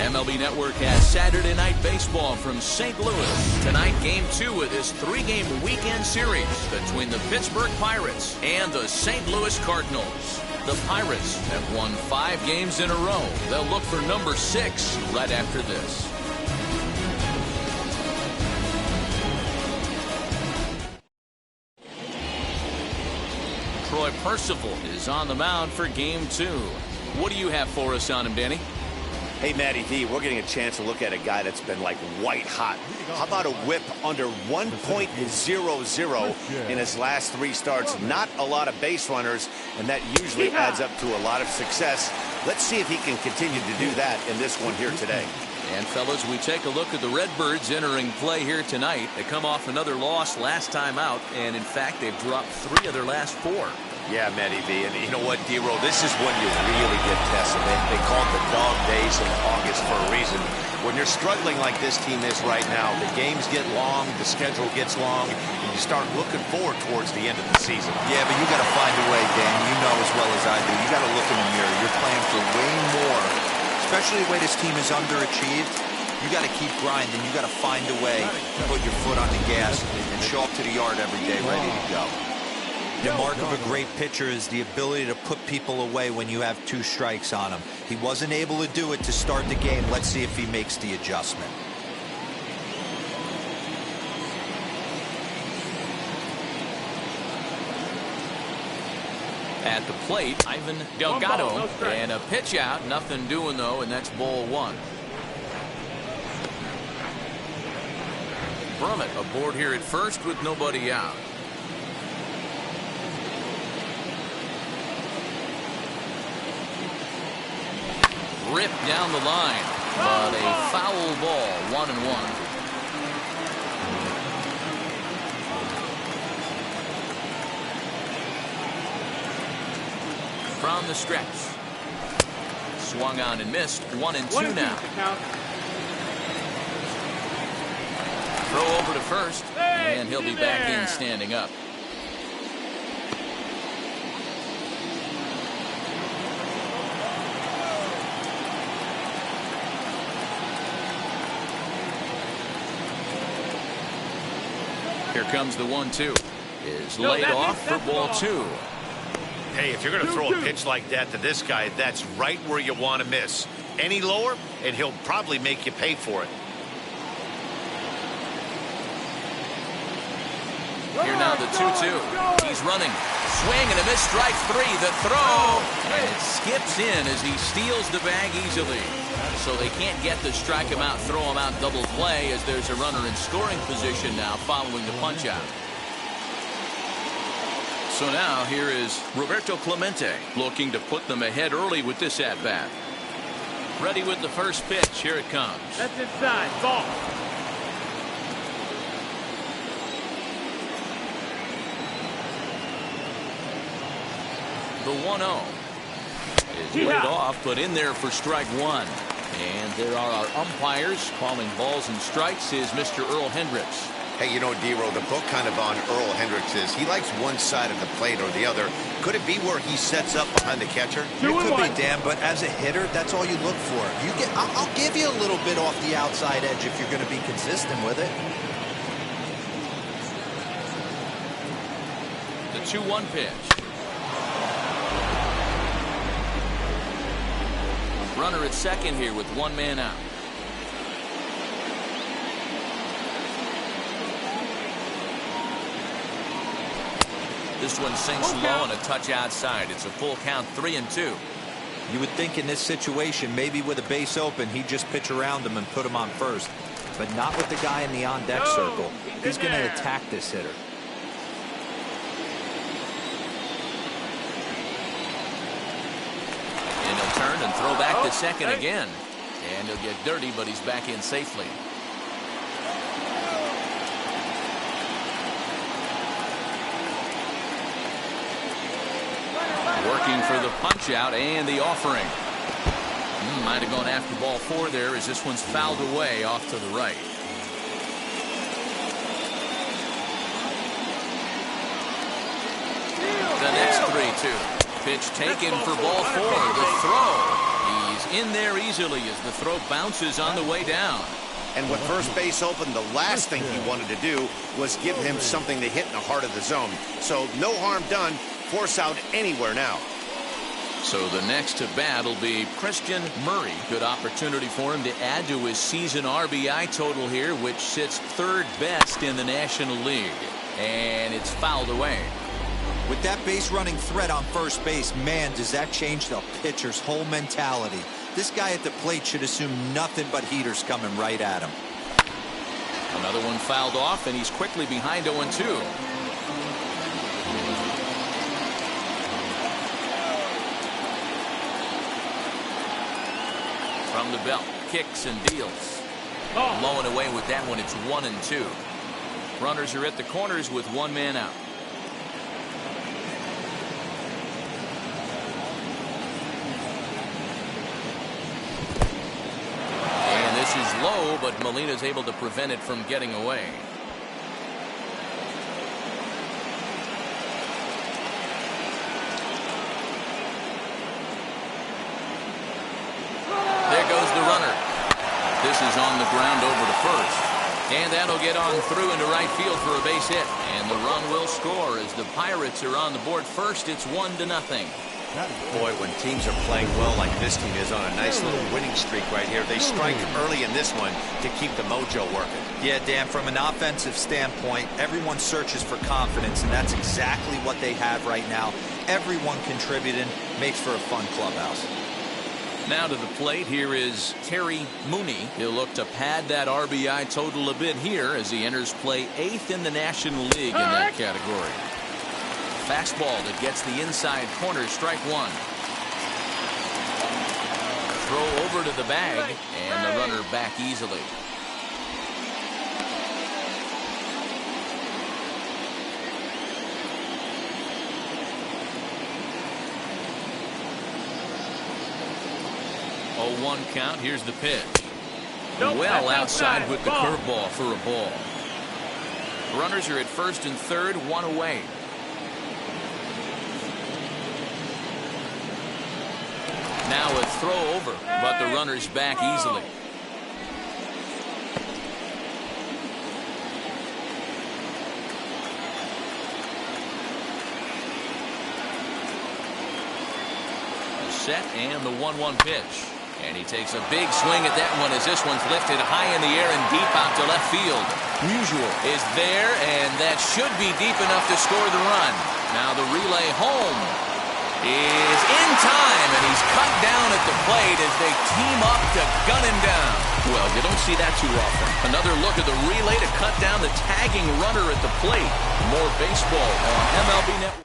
MLB Network has Saturday Night Baseball from St. Louis. Tonight, Game 2 of this 3-game weekend series between the Pittsburgh Pirates and the St. Louis Cardinals. The Pirates have won 5 games in a row. They'll look for number 6 right after this. Troy Percival is on the mound for Game 2. What do you have for us on him, Danny? Hey, Matty D, we're getting a chance to look at a guy that's been like white hot. How about a whip under 1.00 in his last 3 starts? Not a lot of base runners, and that usually adds up to a lot of success. Let's see if he can continue to do that in this one here today. And fellas, we take a look at the Redbirds entering play here tonight. They come off another loss last time out, and in fact, they've dropped 3 of their last 4. Yeah, Matty V, and you know what, D-Roll, this is when you really get tested. They call it the dog days in August for a reason. When you're struggling like this team is right now, the games get long, the schedule gets long, and you start looking forward towards the end of the season. Yeah, but you got to find a way, Dan. You know as well as I do. You got to look in the mirror. You're playing for way more, especially the way this team is underachieved. You got to keep grinding. You got to find a way to put your foot on the gas and show up to the yard every day ready to go. The mark of a great pitcher is the ability to put people away when you have 2 strikes on him. He wasn't able to do it to start the game. Let's see if he makes the adjustment. At the plate, Ivan Delgado, and a pitch out. Nothing doing, though, and that's ball 1. Brummett aboard here at first with nobody out. Ripped down the line, but a foul ball, 1-1. From the stretch. Swung on and missed, 1-2 now. Throw over to first, and he'll be back in standing up. Here comes the 1-2. Is laid off for ball 2. Hey, if you're going to throw a pitch like that to this guy, that's right where you want to miss. Any lower, and he'll probably make you pay for it. Here now the 2-2. He's running. Swing and a miss, strike 3. The throw. And it skips in as he steals the bag easily. So they can't get the strike him out, throw him out, double play as there's a runner in scoring position now following the punch out. So now here is Roberto Clemente looking to put them ahead early with this at bat. Ready with the first pitch. Here it comes. That's inside. Ball. The 1-0 is laid off, but in there for strike 1. And there are our umpires calling balls and strikes is Mr. Earl Hendricks. Hey, you know, D-Roll, the book kind of on Earl Hendricks is he likes one side of the plate or the other. Could it be where he sets up behind the catcher? It could be, Dan, but as a hitter, that's all you look for. I'll give you a little bit off the outside edge if you're going to be consistent with it. The 2-1 pitch. Runner at second here with 1 man out. This one sinks low and a touch outside. It's a full count, 3-2. You would think in this situation, maybe with a base open, he'd just pitch around him and put him on first. But not with the guy in the on-deck circle. He's going to attack this hitter. And he'll turn and throw back to second again. And he'll get dirty, but he's back in safely. Working for the punch out and the offering. Might have gone after ball 4 there as this one's fouled away off to the right. The next 3-2. Pitch taken for ball 4. The throw. He's in there easily as the throw bounces on the way down. And with first base open, the last thing he wanted to do was give him something to hit in the heart of the zone. So no harm done. Force out anywhere now. So the next to bat will be Christian Murray. Good opportunity for him to add to his season RBI total here, which sits third best in the National League. And it's fouled away. With that base running threat on first base, man, does that change the pitcher's whole mentality. This guy at the plate should assume nothing but heaters coming right at him. Another one fouled off, and he's quickly behind 0-2. From the belt, kicks and deals. Low and away with that one. It's 1-2. Runners are at the corners with one man out. And this is low, but Molina's able to prevent it from getting away. There goes the runner. This is on the ground over to first. And that'll get on through into right field for a base hit. And the run will score as the Pirates are on the board first. It's 1-0. Boy, when teams are playing well like this team is on a nice little winning streak right here, they strike early in this one to keep the mojo working. Yeah, Dan, from an offensive standpoint, everyone searches for confidence, and that's exactly what they have right now. Everyone contributing makes for a fun clubhouse. Now to the plate, here is Terry Mooney. He'll look to pad that RBI total a bit here as he enters play 8th in the National League in that category. Fastball that gets the inside corner, strike one. Throw over to the bag, and the runner back easily. Oh, 1 count. Here's the pitch. Well outside with the curveball for a ball. Runners are at first and third, one away. Now a throw over, but the runner's back easily. Set and the 1-1 pitch. And he takes a big swing at that one as this one's lifted high in the air and deep out to left field. Musial is there, and that should be deep enough to score the run. Now the relay home is in time, and he's cut down at the plate as they team up to gun him down. Well, you don't see that too often. Another look at the relay to cut down the tagging runner at the plate. More baseball on MLB Network.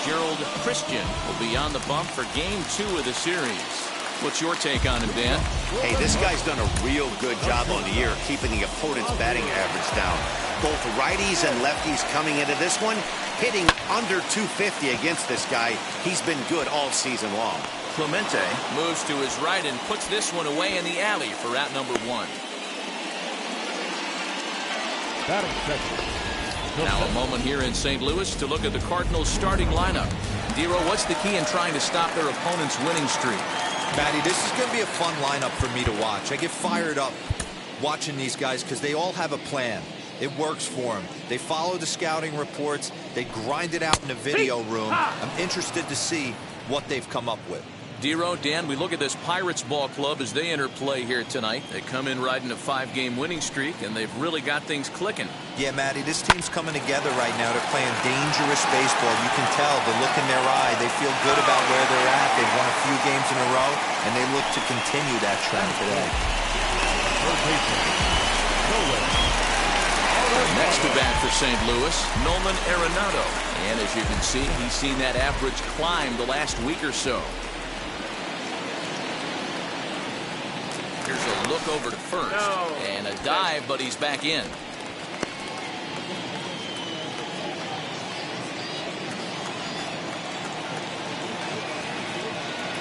Gerald Christian will be on the bump for game 2 of the series. What's your take on him, Dan? Hey, this guy's done a real good job on the year keeping the opponent's batting average down. Both righties and lefties coming into this one, hitting under 250 against this guy. He's been good all season long. Clemente moves to his right and puts this one away in the alley for out number 1. Now a moment here in St. Louis to look at the Cardinals starting lineup. Dero, what's the key in trying to stop their opponent's winning streak? Matty, this is going to be a fun lineup for me to watch. I get fired up watching these guys because they all have a plan. It works for them. They follow the scouting reports. They grind it out in the video room. I'm interested to see what they've come up with. Dero, Dan, we look at this Pirates ball club as they enter play here tonight. They come in riding a 5-game winning streak, and they've really got things clicking. Yeah, Matty, this team's coming together right now. They're playing dangerous baseball. You can tell the look in their eye. They feel good about where they're at. They've won a few games in a row, and they look to continue that trend today. Next to bat for St. Louis, Nolan Arenado. And as you can see, he's seen that average climb the last week or so. Here's a look over to first. And a dive, but he's back in.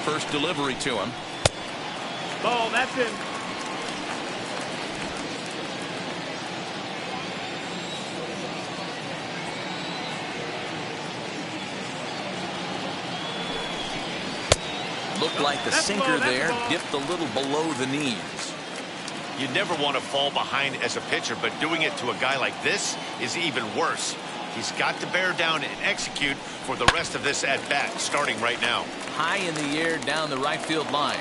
First delivery to him. Ball, that's in. looked like the sinker there dipped a little below the knees. You never want to fall behind as a pitcher, but doing it to a guy like this is even worse. He's got to bear down and execute for the rest of this at-bat, starting right now. High in the air down the right field line.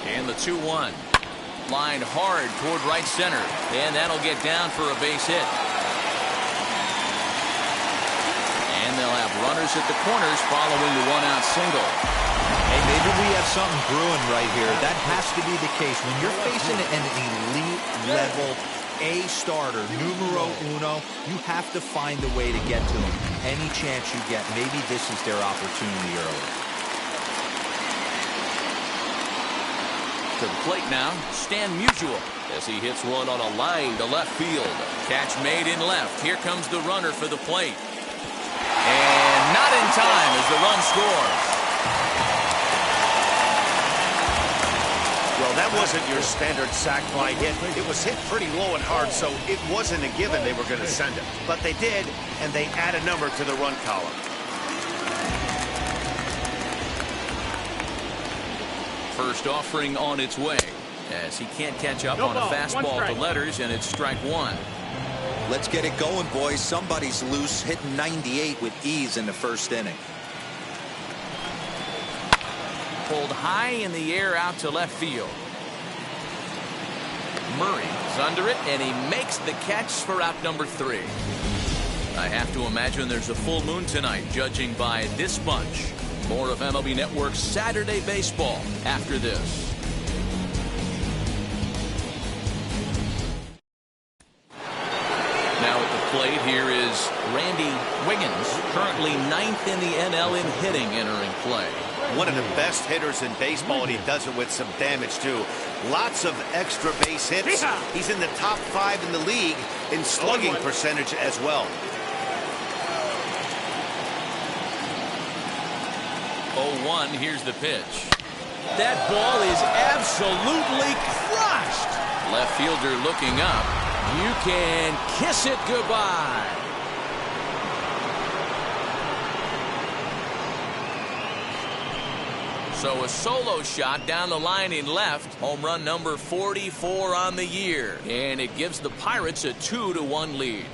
And the 2-1. Line hard toward right center. And that'll get down for a base hit. And they'll have runners at the corners following the one-out single. Hey, maybe we have something brewing right here. That has to be the case. When you're facing an elite-level A starter, numero uno, you have to find a way to get to him. Any chance you get, maybe this is their opportunity early. To the plate now, Stan Musial as he hits one on a line to left field. Catch made in left. Here comes the runner for the plate. And not in time as the run scores. Well, that wasn't your standard sac fly hit. It was hit pretty low and hard, so it wasn't a given they were going to send it. But they did, and they add a number to the run column. First offering on its way as he can't catch up on a fastball to Letters, and it's strike one. Let's get it going, boys. Somebody's loose, hitting 98 with ease in the first inning. Pulled high in the air out to left field. Murray's under it, and he makes the catch for out number 3. I have to imagine there's a full moon tonight, judging by this bunch. More of MLB Network's Saturday Baseball after this. Now at the plate, here is Randy Wiggins, currently 9th in the NL in hitting, entering play. One of the best hitters in baseball, and he does it with some damage, too. Lots of extra base hits. He's in the top 5 in the league in slugging percentage as well. 0-1, here's the pitch. That ball is absolutely crushed. Left fielder looking up. You can kiss it goodbye. So a solo shot down the line in left. Home run number 44 on the year. And it gives the Pirates a 2-1 lead.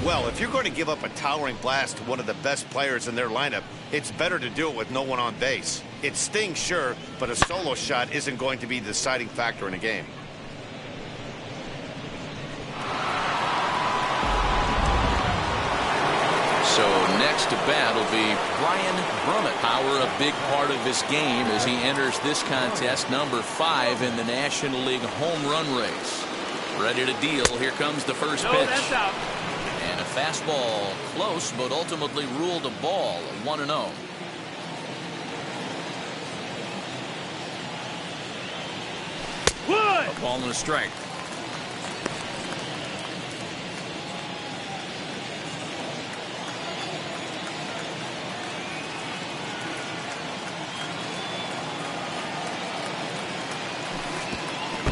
Well, if you're going to give up a towering blast to one of the best players in their lineup, it's better to do it with no one on base. It stings, sure, but a solo shot isn't going to be the deciding factor in a game. So next to bat will be Brian Brummett. Power a big part of this game as he enters this contest, number 5 in the National League home run race. Ready to deal. Here comes the first pitch. That's out. And a fastball close, but ultimately ruled a ball. 1-0. A ball and a strike.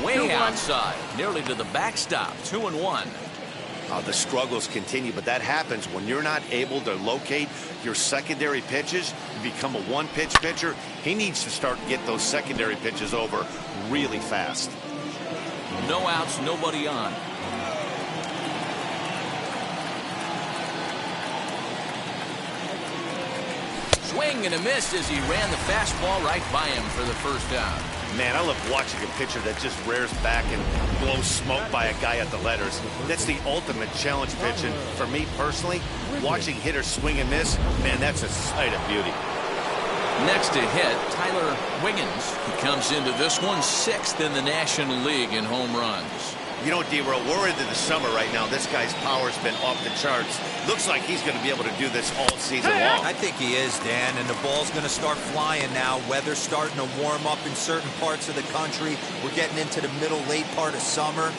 Way outside, nearly to the backstop. 2-1. The struggles continue, but that happens when you're not able to locate your secondary pitches. You become a one-pitch pitcher. He needs to start to get those secondary pitches over really fast. No outs, nobody on. Swing and a miss as he ran the fastball right by him for the first out. Man, I love watching a pitcher that just rears back and blows smoke by a guy at the letters. That's the ultimate challenge pitch, and for me personally, watching hitters swing and miss, man, that's a sight of beauty. Next to hit, Tyler Wiggins. He comes into this one 6th in the National League in home runs. You know, D-Row, we're into the summer right now. This guy's power's been off the charts. Looks like he's going to be able to do this all season long. I think he is, Dan, and the ball's going to start flying now. Weather's starting to warm up in certain parts of the country. We're getting into the middle, late part of summer.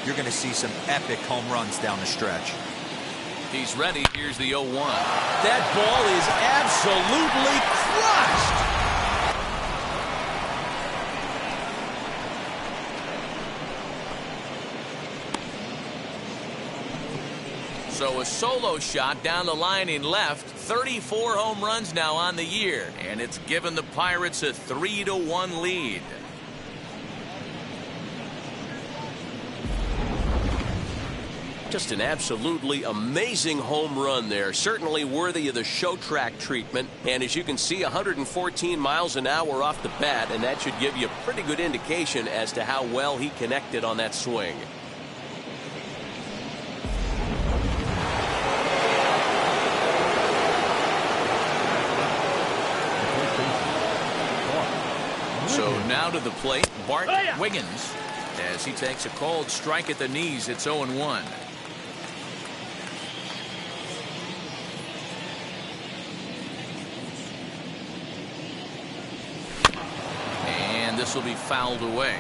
You're going to see some epic home runs down the stretch. He's ready. Here's the 0-1. That ball is absolutely crushed. So a solo shot down the line in left. 34 home runs now on the year, and it's given the Pirates a 3-1 lead. Just an absolutely amazing home run there. Certainly worthy of the show track treatment. And as you can see, 114 miles an hour off the bat, and that should give you a pretty good indication as to how well he connected on that swing. So now to the plate, Bart Wiggins. As he takes a cold strike at the knees, it's 0-1. And this will be fouled away.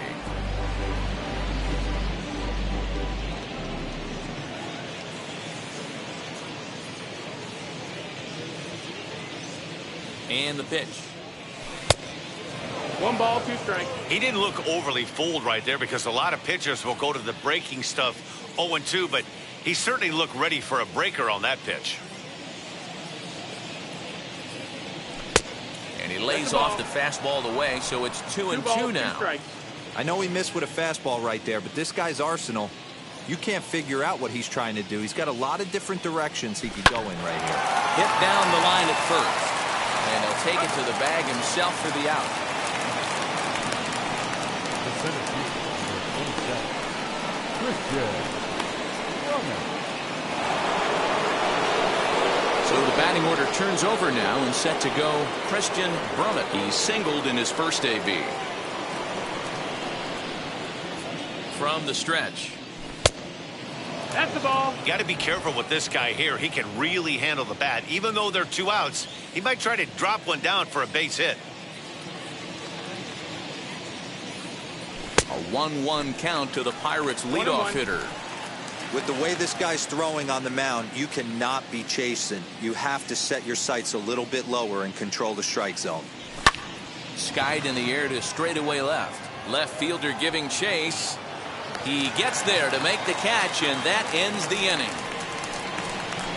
And the pitch. 1 ball, 2 strikes. He didn't look overly fooled right there because a lot of pitchers will go to the breaking stuff 0-2, but he certainly looked ready for a breaker on that pitch. And he lays off the fastball away, so it's 2-2 now. I know he missed with a fastball right there, but this guy's arsenal, you can't figure out what he's trying to do. He's got a lot of different directions he could go in right here. Hit down the line at first, and he'll take it to the bag himself for the out. So the batting order turns over now and set to go Christian Brummett. He singled in his first AB. From the stretch. That's the ball. You got to be careful with this guy here. He can really handle the bat. Even though they're 2 outs, he might try to drop one down for a base hit. A 1-1 count to the Pirates leadoff hitter. With the way this guy's throwing on the mound, you cannot be chasing. You have to set your sights a little bit lower and control the strike zone. Skied in the air to straightaway left. Left fielder giving chase. He gets there to make the catch, and that ends the inning.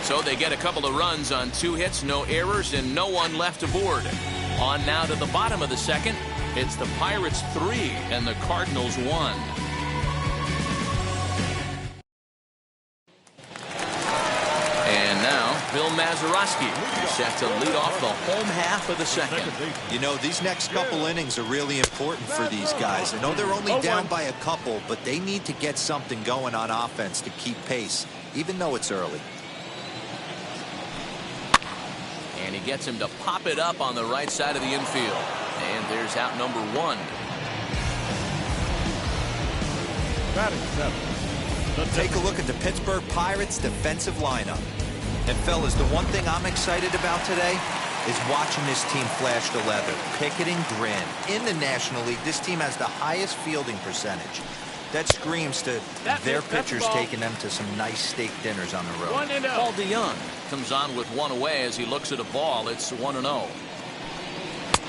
So they get a couple of runs on 2 hits, no errors, and no one left aboard. On now to the bottom of the second. It's the Pirates 3 and the Cardinals 1. And now Bill Mazeroski set to lead off the home half of the second. You know, these next couple innings are really important for these guys. I know they're only down by a couple, but they need to get something going on offense to keep pace, even though it's early. And he gets him to pop it up on the right side of the infield. And there's out number 1. Take a look at the Pittsburgh Pirates defensive lineup. And fellas, the one thing I'm excited about today is watching this team flash the leather, pick it and grin. In the National League, this team has the highest fielding percentage. That screams to their pitchers taking them to some nice steak dinners on the road. Paul DeYoung comes on with 1 away as he looks at a ball. It's 1-0.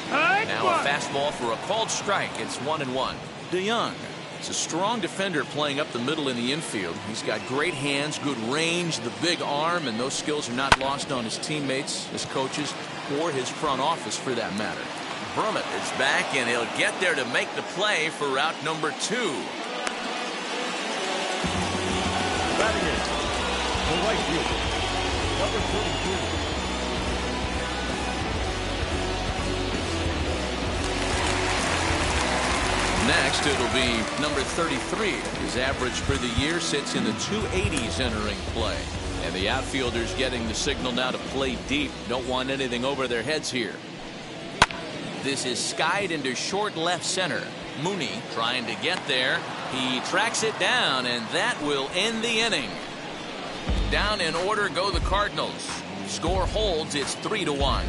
Now a fastball for a called strike. It's 1-1. DeYoung is a strong defender playing up the middle in the infield. He's got great hands, good range, the big arm, and those skills are not lost on his teammates, his coaches, or his front office for that matter. Brummett is back, and he'll get there to make the play for route number 2. Batting in, the right fielder, number 32. Next, it'll be number 33. His average for the year sits in the 280s entering play. And the outfielders getting the signal now to play deep. Don't want anything over their heads here. This is skied into short left center. Mooney trying to get there. He tracks it down, and that will end the inning. Down in order go the Cardinals. Score holds. It's 3-1.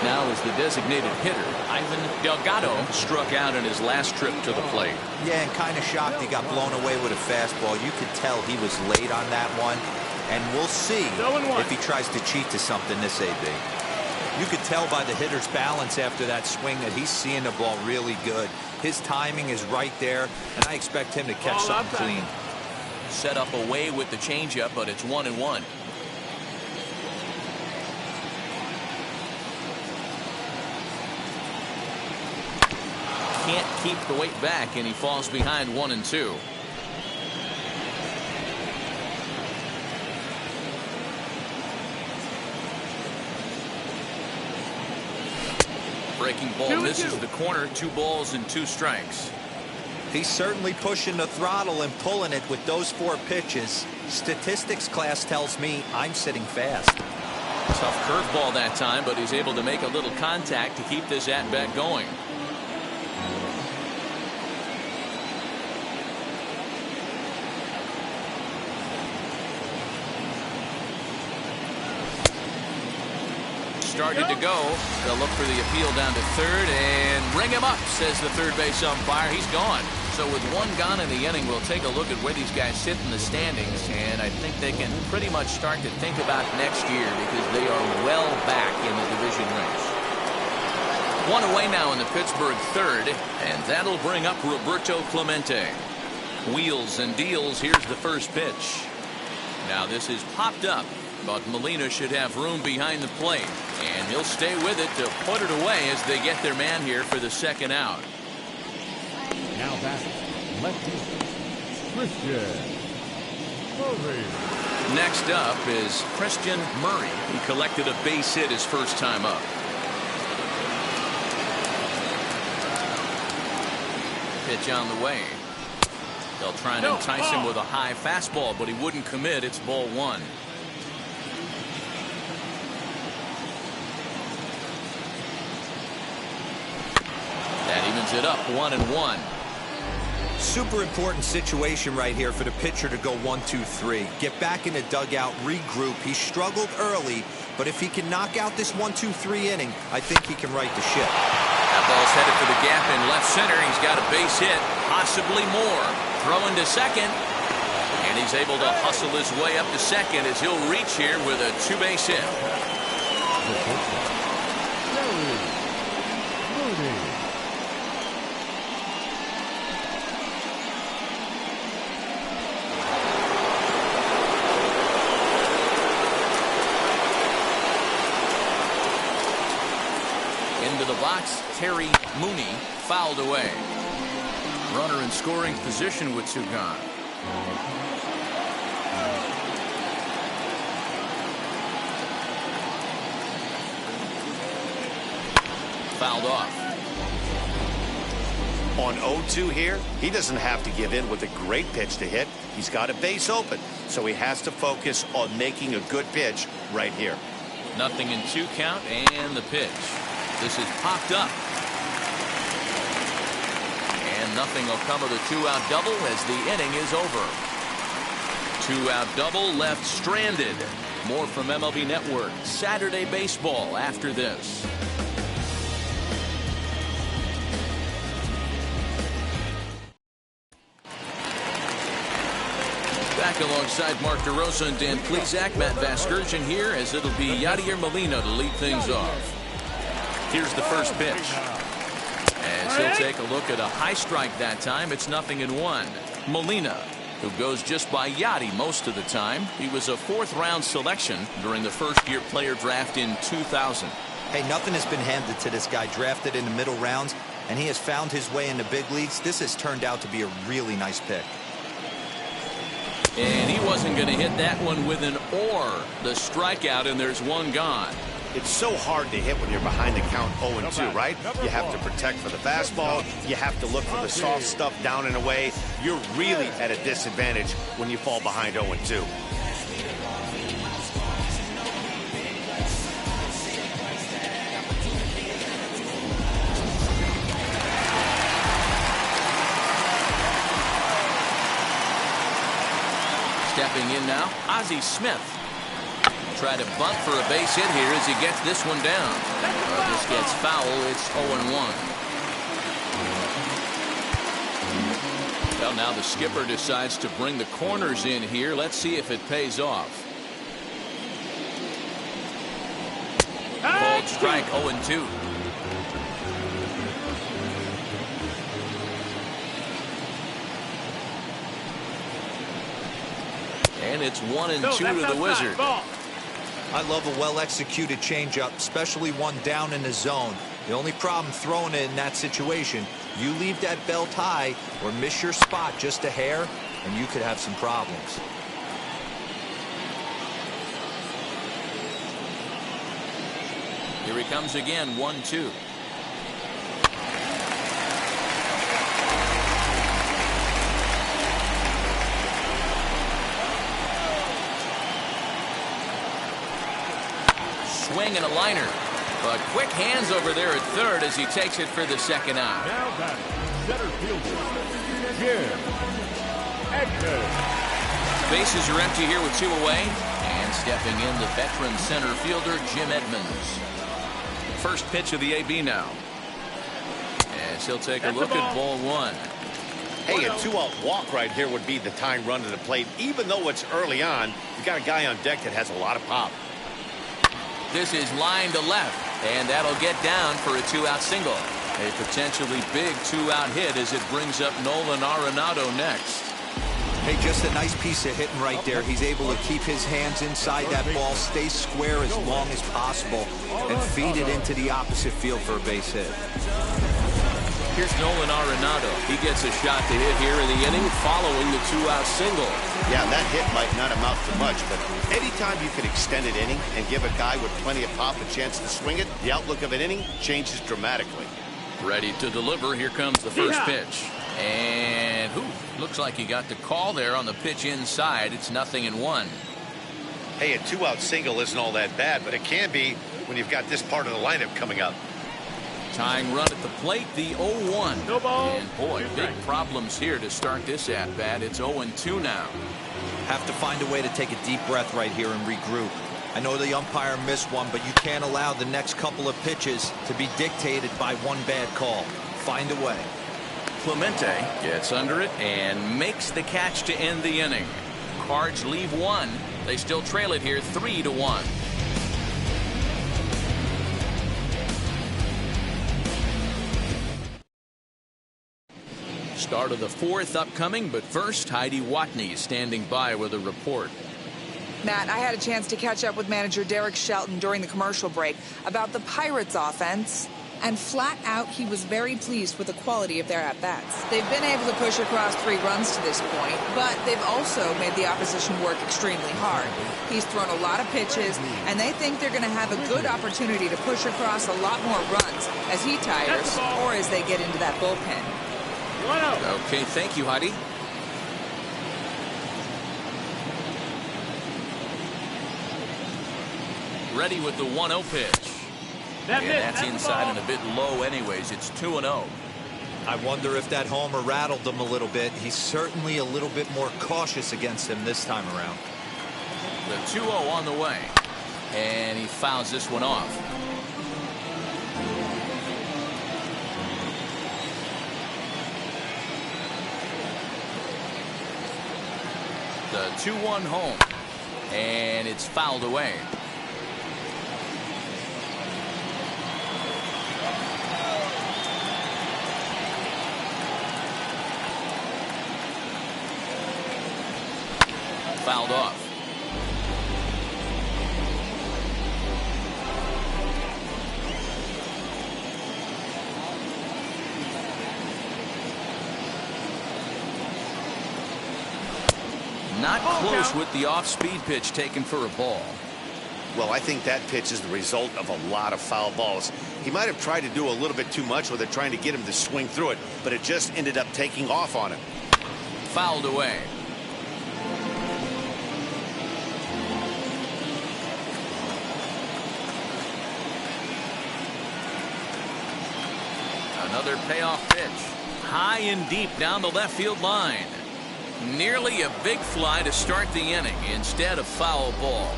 Now is the designated hitter. Ivan Delgado struck out in his last trip to the plate. Yeah, and kind of shocked he got blown away with a fastball. You could tell he was late on that one. And we'll see if he tries to cheat to something this AB. You could tell by the hitter's balance after that swing that he's seeing the ball really good. His timing is right there, and I expect him to catch something clean. Set up away with the changeup, but it's 1-1. Can't keep the weight back, and he falls behind 1-2. Breaking ball misses the corner. 2 balls and 2 strikes. He's certainly pushing the throttle and pulling it with those 4 pitches. Statistics class tells me I'm sitting fast. Tough curveball that time, but he's able to make a little contact to keep this at-bat going. Started to go. They'll look for the appeal down to third and ring him up, says the third base umpire. He's gone. So with 1 gone in the inning, we'll take a look at where these guys sit in the standings, and I think they can pretty much start to think about next year because they are well back in the division race. 1 away now in the Pittsburgh third, and that'll bring up Roberto Clemente. Wheels and deals. Here's the first pitch. Now this is popped up, but Molina should have room behind the plate, and he'll stay with it to put it away as they get their man here for the second out. Now back, lefty, Christian Murray. Next up is Christian Murray. He collected a base hit his first time up. Pitch on the way. They'll try and entice him with a high fastball, but he wouldn't commit. It's ball 1. That evens it up, 1-1. Super important situation right here for the pitcher to go 1-2-3. Get back in the dugout, regroup. He struggled early, but if he can knock out this 1-2-3 inning, I think he can right the ship. That ball's headed for the gap in left center. He's got a base hit, possibly more. Throwing to second, and he's able to hustle his way up to second as he'll reach here with a 2-base hit. Into the box, Terry Mooney fouled away. Runner in scoring position with 2 gone. Fouled off. On 0-2 here, he doesn't have to give in with a great pitch to hit. He's got a base open, so he has to focus on making a good pitch right here. 0-2 count, and the pitch. This is popped up. And nothing will come of the 2-out double as the inning is over. 2-out double left stranded. More from MLB Network Saturday Baseball after this. Back alongside Mark DeRosa and Dan Plesac, Matt Vasgersian here as it'll be Yadier Molina to lead things off. Here's the first pitch. As he'll take a look at a high strike that time, it's 0-1. Molina, who goes just by Yadi most of the time. He was a 4th-round selection during the first-year player draft in 2000. Hey, nothing has been handed to this guy. Drafted in the middle rounds, and he has found his way in the big leagues. This has turned out to be a really nice pick. And he wasn't going to hit that one with an or. The strikeout, and there's 1 gone. It's so hard to hit when you're behind the count 0-2, right? You have to protect for the fastball. You have to look for the soft stuff down and away. You're really at a disadvantage when you fall behind 0-2. Stepping in now, Ozzie Smith. Try to bunt for a base hit here as he gets this one down. This gets foul. It's 0-1. Well, now the skipper decides to bring the corners in here. Let's see if it pays off. Called strike, 0-2. And it's 1-2 to the Wizard. I love a well-executed changeup, especially one down in the zone. The only problem throwing it in that situation, you leave that belt high or miss your spot just a hair, and you could have some problems. Here he comes again, 1-2. Swing and a liner. But quick hands over there at third as he takes it for the second out. Now batting, center fielder, Jim Edmonds. Bases are empty here with 2 away. And stepping in, the veteran center fielder, Jim Edmonds. First pitch of the AB now. As he'll take a look at ball 1. Hey, a 2-out walk right here would be the tying run to the plate. Even though it's early on, you got a guy on deck that has a lot of pop. This is line to left, and that'll get down for a 2-out single. A potentially big 2-out hit as it brings up Nolan Arenado next. Hey, just a nice piece of hitting right there. He's able to keep his hands inside that ball, stay square as long as possible, and feed it into the opposite field for a base hit. Here's Nolan Arenado. He gets a shot to hit here in the inning following the 2-out single. Yeah, that hit might not amount to much, but anytime you can extend an inning and give a guy with plenty of pop a chance to swing it, the outlook of an inning changes dramatically. Ready to deliver. Here comes the first pitch. And looks like he got the call there on the pitch inside. It's 0-1. Hey, a 2-out single isn't all that bad, but it can be when you've got this part of the lineup coming up. Tying run at the plate, the 0-1. No ball. And boy, big problems here to start this at bat. It's 0-2 now. Have to find a way to take a deep breath right here and regroup. I know the umpire missed one, but you can't allow the next couple of pitches to be dictated by one bad call. Find a way. Clemente gets under it and makes the catch to end the inning. Cards leave 1. They still trail it here 3-1. Start of the 4th upcoming, but first, Heidi Watney standing by with a report. Matt, I had a chance to catch up with manager Derek Shelton during the commercial break about the Pirates offense, and flat out, he was very pleased with the quality of their at-bats. They've been able to push across 3 runs to this point, but they've also made the opposition work extremely hard. He's thrown a lot of pitches, and they think they're going to have a good opportunity to push across a lot more runs as he tires or as they get into that bullpen. Okay, thank you, Heidi. Ready with the 1-0 pitch. And that's inside and a bit low anyways. It's 2-0. I wonder if that homer rattled him a little bit. He's certainly a little bit more cautious against him this time around. The 2-0 on the way. And he fouls this one off. The 2-1 home. And it's fouled away. Fouled off. Not close with the off-speed pitch taken for a ball. Well, I think that pitch is the result of a lot of foul balls. He might have tried to do a little bit too much with it, trying to get him to swing through it, but it just ended up taking off on him. Fouled away. Another payoff pitch. High and deep down the left field line. Nearly a big fly to start the inning instead of foul ball.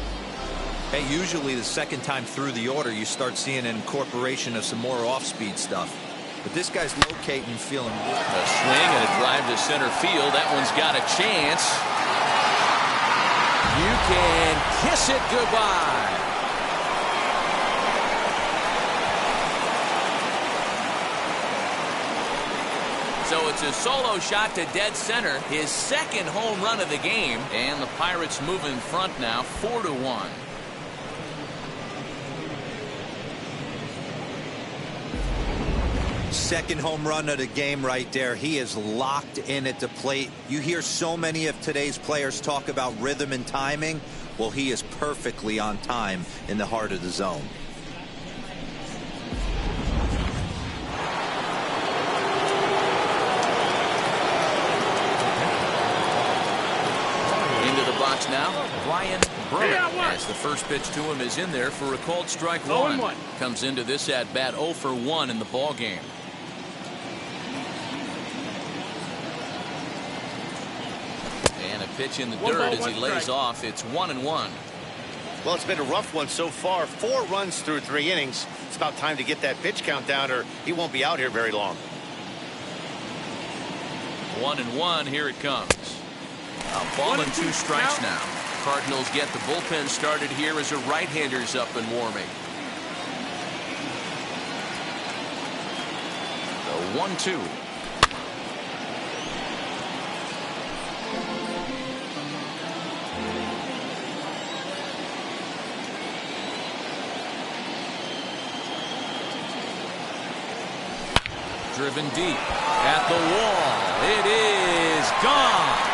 Hey, usually the second time through the order you start seeing an incorporation of some more off-speed stuff. But this guy's locating, feeling good. A swing and a drive to center field. That one's got a chance. You can kiss it goodbye. So it's a solo shot to dead center, his second home run of the game, and the Pirates move in front now 4-1. Second home run of the game right there. He is locked in at the plate. You hear so many of today's players talk about rhythm and timing. Well, he is perfectly on time in the heart of the zone. Into the box now, Ryan Brummett, as the first pitch to him is in there for a called strike one. Comes into this at bat 0 for 1 in the ball game. And a pitch in the dirt as he lays off. It's 1-1. Well, it's been a rough one so far. 4 runs through 3 innings. It's about time to get that pitch count down, or he won't be out here very long. 1-1. Here it comes. A ball and 2 strikes now. Cardinals get the bullpen started here as a right-hander's up and warming. The 1-2. Driven deep at the wall. It is gone.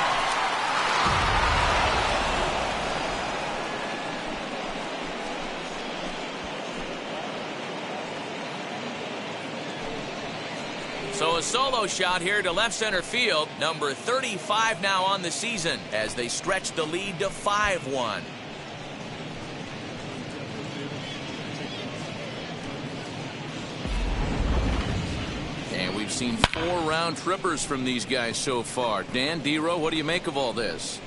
So a solo shot here to left center field. Number 35 now on the season as they stretch the lead to 5-1. And we've seen 4 round trippers from these guys so far. Dan, D-Row, what do you make of all this?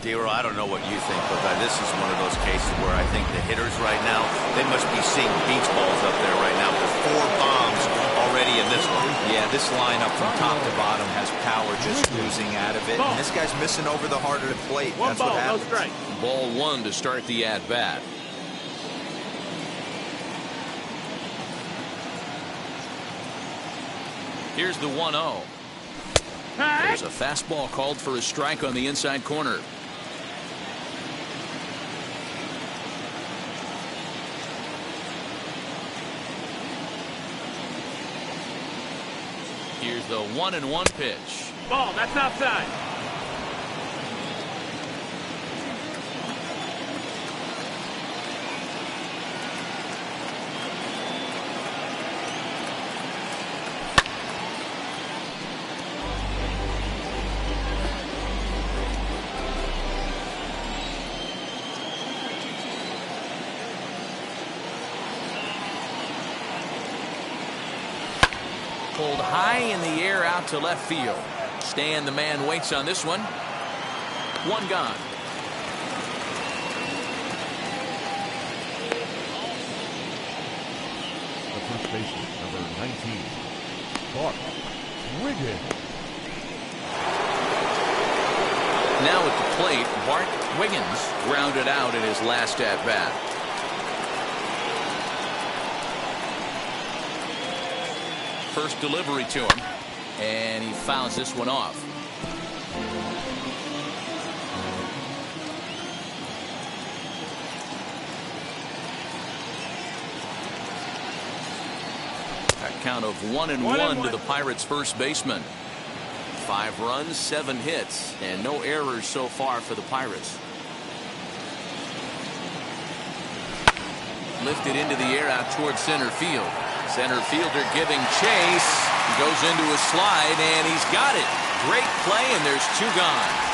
D-Row, I don't know what you think, but this is one of those cases where I think the hitters right now, they must be seeing beach balls up there right now. There's 4 bombs already in this one. Yeah, this lineup from top to bottom has power just oozing out of it. And this guy's missing over the heart of the plate. That's what happens. Ball 1 to start the at-bat. Here's the 1-0. There's a fastball called for a strike on the inside corner. Here's the 1-1 pitch. Ball, that's outside. Pulled high in the air out to left field. Stan, the man, waits on this one. 1 gone. The first baseman, number 19, Bart Wiggins. Now at the plate, Bart Wiggins grounded out in his last at-bat. First delivery to him, and he fouls this one off. A count of 1-1 to the Pirates' first baseman. 5 runs, 7 hits, and no errors so far for the Pirates. Lifted into the air out towards center field. Center fielder giving chase. He goes into a slide, and he's got it. Great play, and there's 2 gone.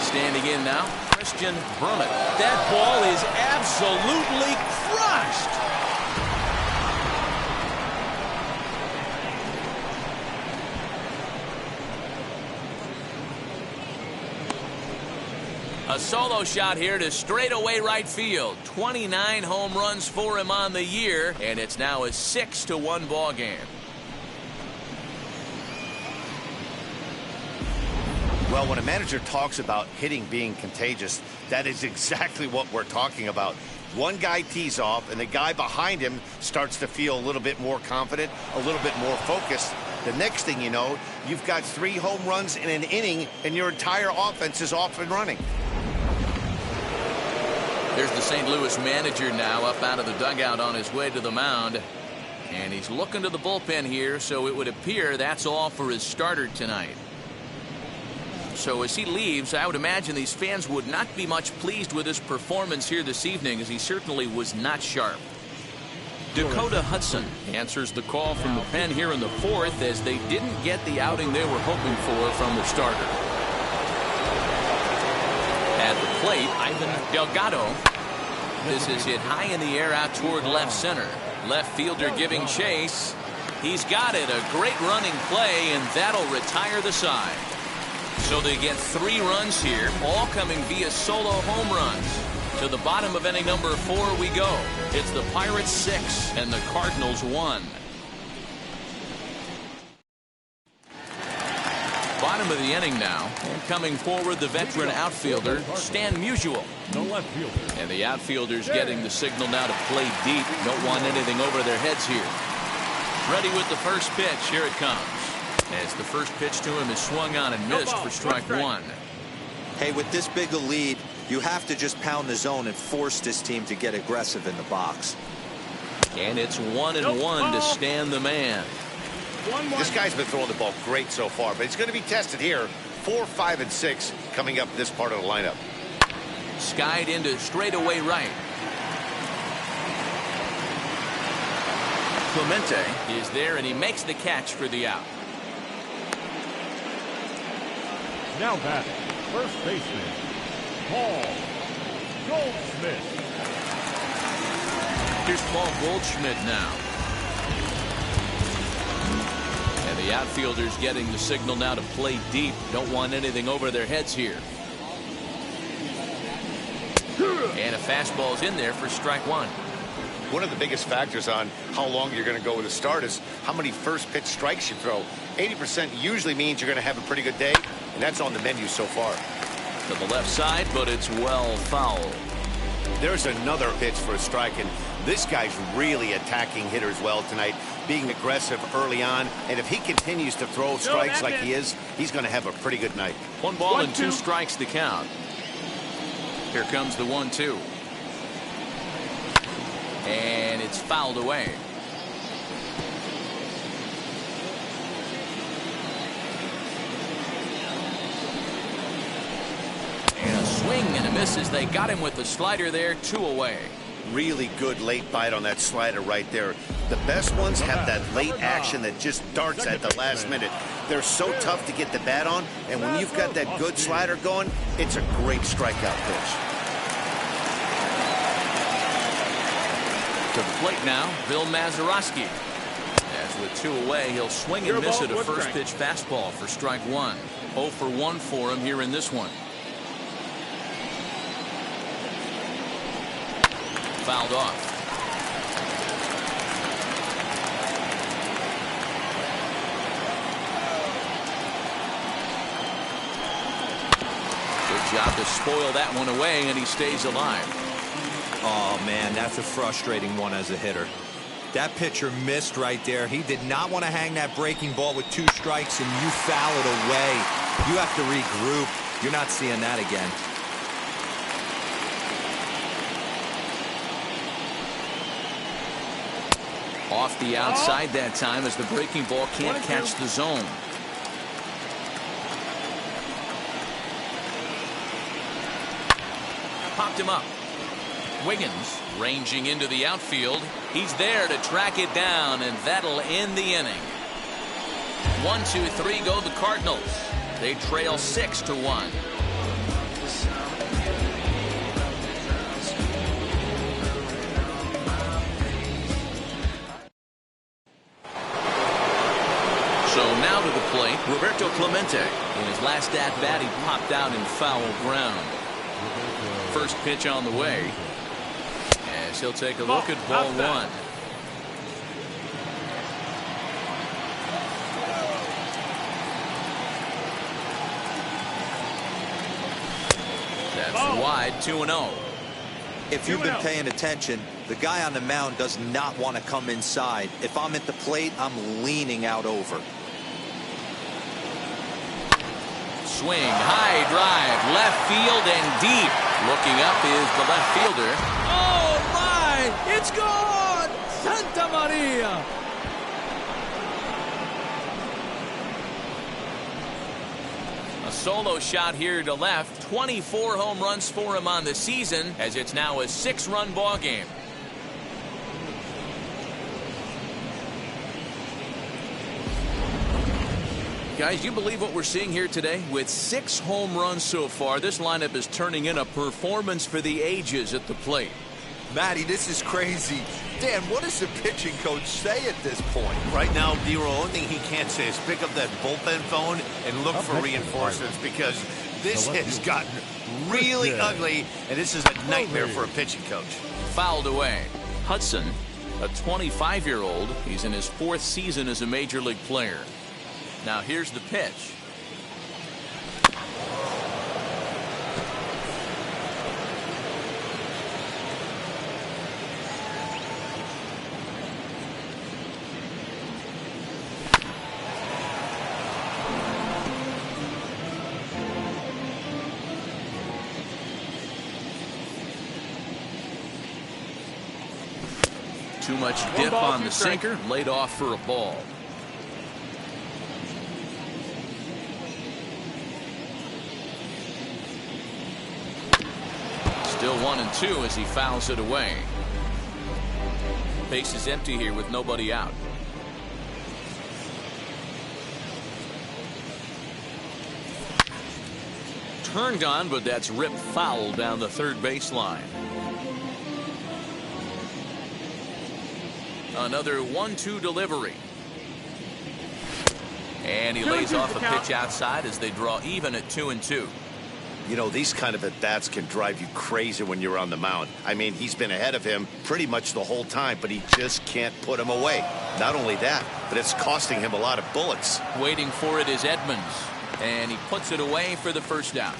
Standing in now, Christian Brummett. That ball is absolutely crushed. A A solo shot here to straightaway right field. 29 home runs for him on the year, and it's now a 6-1 ball game. Well, when a manager talks about hitting being contagious, that is exactly what we're talking about. One guy tees off, and the guy behind him starts to feel a little bit more confident, a little bit more focused. The next thing you know, you've got 3 home runs in an inning, and your entire offense is off and running. There's the St. Louis manager now up out of the dugout on his way to the mound. And he's looking to the bullpen here, so it would appear that's all for his starter tonight. So as he leaves, I would imagine these fans would not be much pleased with his performance here this evening, as he certainly was not sharp. Dakota Hudson answers the call from the pen here in the 4th, as they didn't get the outing they were hoping for from the starter. At the plate, Ivan Delgado. This is hit high in the air out toward left center. Left fielder giving chase. He's got it. A great running play, and that'll retire the side. So they get 3 runs here, all coming via solo home runs. To the bottom of inning number 4 we go. It's the Pirates 6 and the Cardinals 1. Bottom of the inning now, and coming forward the veteran outfielder Stan Musial. No left fielder. And the outfielders getting the signal now to play deep. Don't want anything over their heads here. Ready with the first pitch. Here it comes. As the first pitch to him is swung on and missed for strike 1. Hey, with this big a lead, you have to just pound the zone and force this team to get aggressive in the box. And it's 1-1 to Stan the man. This guy's been throwing the ball great so far, but he's going to be tested here. 4, 5, and 6 coming up this part of the lineup. Skied into straightaway right. Clemente is there, and he makes the catch for the out. Now batting, first baseman, Paul Goldschmidt. Here's Paul Goldschmidt now. And the outfielders getting the signal now to play deep. Don't want anything over their heads here. And a fastball's in there for strike 1. One of the biggest factors on how long you're going to go with a start is how many first pitch strikes you throw. 80% usually means you're going to have a pretty good day, and that's on the menu so far. To the left side, but it's well fouled. There's another pitch for a strike, and this guy's really attacking hitters well tonight, being aggressive early on, and if he continues to throw strikes like he is, he's going to have a pretty good night. 1 ball and 2 strikes the count. Here comes the 1-2. And it's fouled away. And a swing and a miss as they got him with the slider there. 2 away. Really good late bite on that slider right there. The best ones have that late action that just darts at the last minute. They're so tough to get the bat on, and when you've got that good slider going, it's a great strikeout pitch. To the plate now, Bill Mazeroski. As with 2 away, he'll swing and miss at a first pitch fastball for strike 1. 0 for 1 for him here in this one. Fouled off. Good job to spoil that one away, and he stays alive. Oh, man, that's a frustrating one as a hitter. That pitcher missed right there. He did not want to hang that breaking ball with 2 strikes, and you foul it away. You have to regroup. You're not seeing that again. Off the outside that time as the breaking ball can't catch the zone. Popped him up. Wiggins ranging into the outfield. He's there to track it down, and that'll end the inning. 1, 2, 3 go the Cardinals. They trail 6-1. So now to the plate, Roberto Clemente. In his last at-bat, he popped out in foul ground. First pitch on the way. As he'll take a look at ball one. That's wide, 2-0. If you've been paying attention, the guy on the mound does not want to come inside. If I'm at the plate, I'm leaning out over. Swing, high drive, left field and deep. Looking up is the left fielder. Oh my! It's gone! Santa Maria! A solo shot here to left. 24 home runs for him on the season, as it's now a 6-run ball game. Guys, you believe what we're seeing here today? With 6 home runs so far, this lineup is turning in a performance for the ages at the plate. Matty, this is crazy. Dan, what does the pitching coach say at this point? Right now, D-Roll, the only thing he can't say is pick up that bullpen phone and look for reinforcements, because this has gotten really ugly, and this is a nightmare for a pitching coach. Fouled away. Hudson, a 25-year-old. He's in his 4th season as a major league player. Now here's the pitch. Too much dip on the sinker, laid off for a ball. Still 1-2 as he fouls it away. Base is empty here with nobody out. Turned on, but that's ripped foul down the third baseline. Another 1-2 delivery. And he lays off a pitch outside as they draw even at 2-2. You know, these kind of at-bats can drive you crazy when you're on the mound. I mean, he's been ahead of him pretty much the whole time, but he just can't put him away. Not only that, but it's costing him a lot of bullets. Waiting for it is Edmonds, and he puts it away for the first down.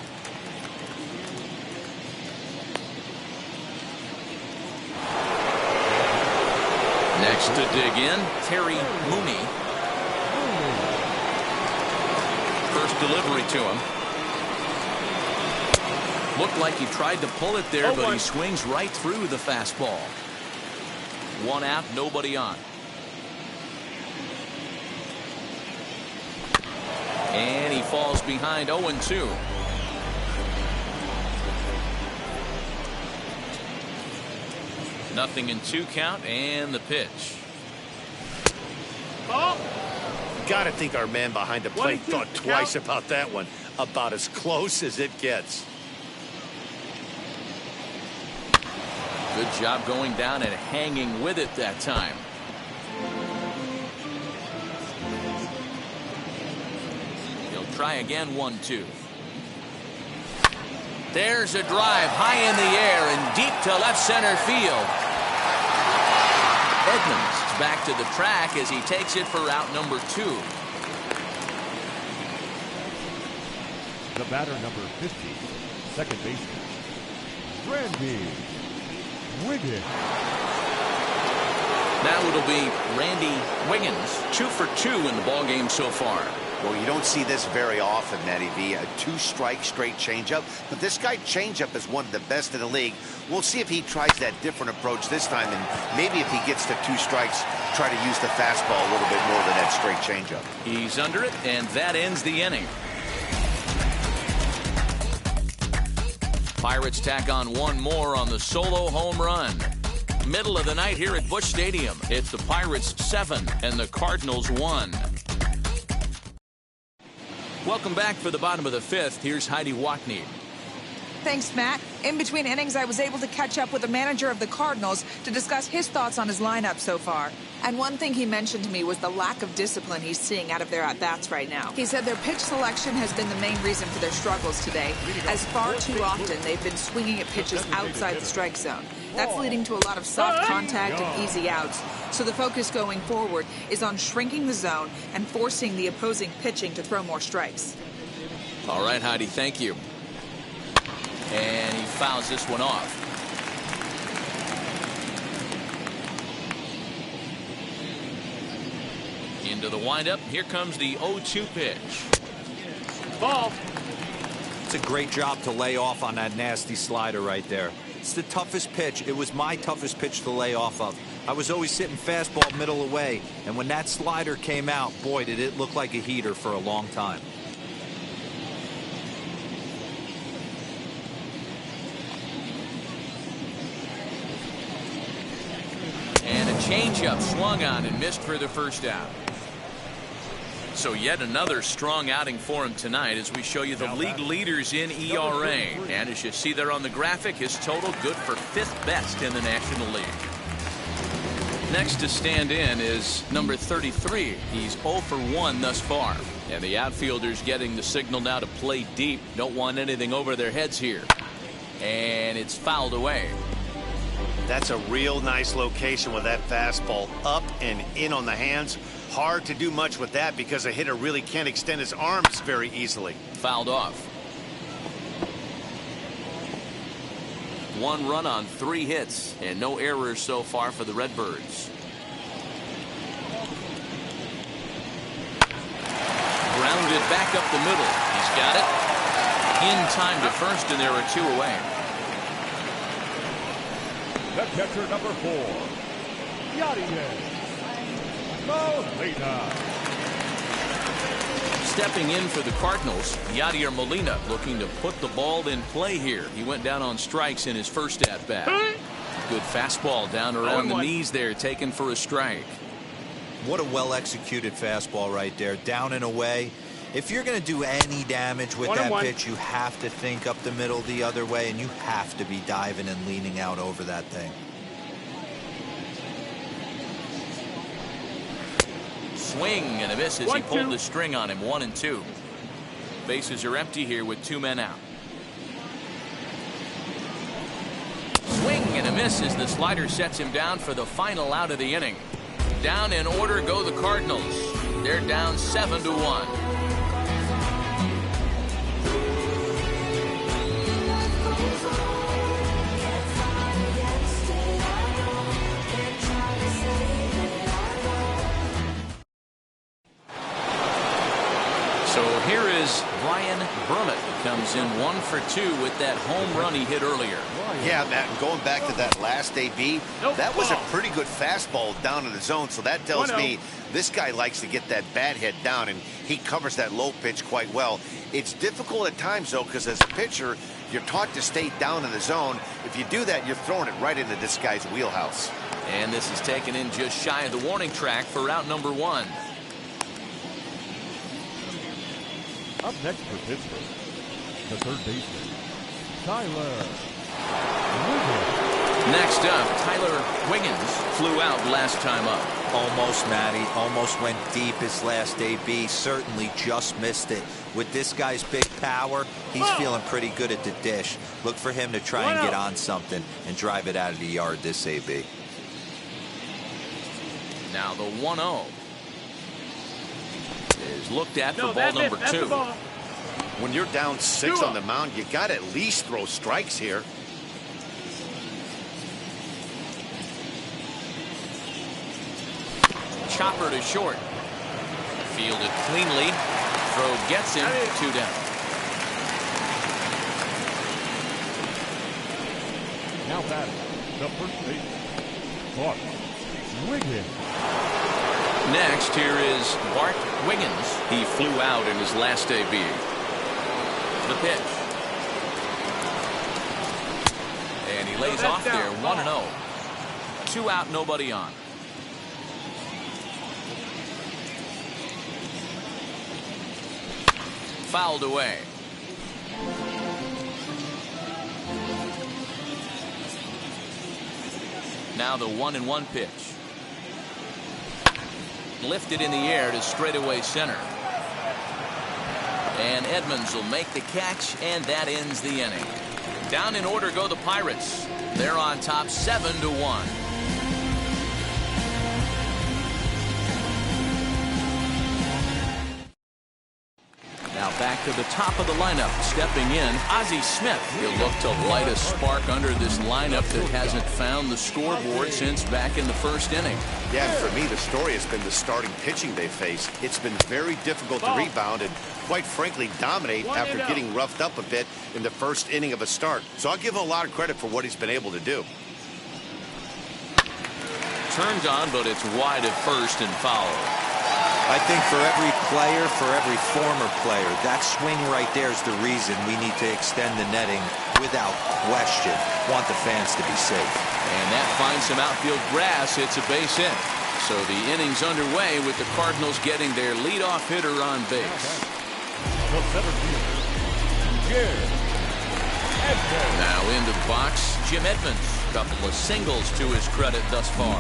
Next to dig in, Terry Mooney. First delivery to him. Looked like he tried to pull it there, but he swings right through the fastball. 1 out, nobody on. And he falls behind 0-2. Nothing in 2 count, and the pitch. Gotta think our man behind the plate thought twice about that one. About as close as it gets. Good job going down and hanging with it that time. He'll try again, 1-2. There's a drive high in the air and deep to left center field. Edmonds is back to the track as he takes it for out number 2. The batter, number 50, second baseman, Randy Wiggins. Now it'll be Randy Wiggins, 2 for 2 in the ballgame so far. Well, you don't see this very often, Matty V. A 2-strike straight changeup, but this guy changeup is one of the best in the league. We'll see if he tries that different approach this time, and maybe if he gets to 2 strikes, try to use the fastball a little bit more than that straight changeup. He's under it, and that ends the inning. Pirates tack on 1 more on the solo home run. Middle of the night here at Busch Stadium. It's the Pirates 7 and the Cardinals 1. Welcome back for the bottom of the 5th. Here's Heidi Wackney. thanks, Matt. In between innings, I was able to catch up with the manager of the Cardinals to discuss his thoughts on his lineup so far. And one thing he mentioned to me was the lack of discipline he's seeing out of their at-bats right now. He said their pitch selection has been the main reason for their struggles today, as far too often they've been swinging at pitches outside the strike zone. That's leading to a lot of soft contact and easy outs. So the focus going forward is on shrinking the zone and forcing the opposing pitching to throw more strikes. All right, Heidi, thank you. And he fouls this one off. Into the windup. Here comes the 0-2 pitch. Ball. It's a great job to lay off on that nasty slider right there. It's the toughest pitch. It was my toughest pitch to lay off of. I was always sitting fastball middle away, and when that slider came out, boy, did it look like a heater for a long time. And a changeup swung on and missed for the first out. So yet another strong outing for him tonight as we show you the league leaders in ERA. And as you see there on the graphic, his total good for 5th best in the National League. Next to stand in is number 33. He's 0 for 1 thus far. And the outfielders getting the signal now to play deep. Don't want anything over their heads here. And it's fouled away. That's a real nice location with that fastball up and in on the hands. Hard to do much with that because a hitter really can't extend his arms very easily. Fouled off. 1 run on 3 hits and no errors so far for the Redbirds. Grounded back up the middle. He's got it. In time to first, and there are 2 away. The catcher, number 4, Yadier Molina. Stepping in for the Cardinals, Yadier Molina looking to put the ball in play here. He went down on strikes in his first at-bat. Good fastball down around the knees there, taken for a strike. What a well-executed fastball right there, down and away. If you're going to do any damage with that pitch, you have to think up the middle the other way, and you have to be diving and leaning out over that thing. Swing and a miss as he pulled the string on him. 1 and 2. Bases are empty here with 2 men out. Swing and a miss as the slider sets him down for the final out of the inning. Down in order go the Cardinals. They're down 7-1. So here is Brian Brummett. Comes in 1 for 2 with that home run he hit earlier. Yeah, Matt, and going back to that last AB, that was a pretty good fastball down in the zone, so that tells me this guy likes to get that bat head down, and he covers that low pitch quite well. It's difficult at times, though, because as a pitcher, you're taught to stay down in the zone. If you do that, you're throwing it right into this guy's wheelhouse. And this is taken in just shy of the warning track for out number 1. Up next for Pittsburgh, the third baseman, Tyler Wiggins. Next up, Tyler Wiggins flew out last time up. Almost, Matty. Almost went deep his last AB. Certainly just missed it. With this guy's big power, he's feeling pretty good at the dish. Look for him to try and get on something and drive it out of the yard this AB. Now the 1-0 is looked at for ball number 2. When you're down 6 on the mound, you got to at least throw strikes here. Chopper to short. Fielded cleanly. Throw gets him. 2 down. Now batting, the first baseman, Bart Wiggins. Next, here is Bart Wiggins. He flew out in his last AB. The pitch. And he lays off there, 1-0. 2 out, nobody on. Fouled away. Now the 1-1 pitch. Lifted in the air to straightaway center. And Edmonds will make the catch, and that ends the inning. Down in order go the Pirates. They're on top 7-1. Now back to the top of the lineup. Stepping in, Ozzie Smith. He'll look to light a spark under this lineup that hasn't found the scoreboard since back in the first inning. Yeah, and for me, the story has been the starting pitching they face. It's been very difficult to rebound and, quite frankly, dominate after getting roughed up a bit in the first inning of a start. So I'll give him a lot of credit for what he's been able to do. Turned on, but it's wide at first and foul. I think for every player, for every former player, that swing right there is the reason we need to extend the netting without question. Want the fans to be safe. And that finds some outfield grass. It's a base hit. So the inning's underway with the Cardinals getting their leadoff hitter on base. The center fielder, Jim Edmonds. Now into the box, Jim Edmonds. Couple of singles to his credit thus far.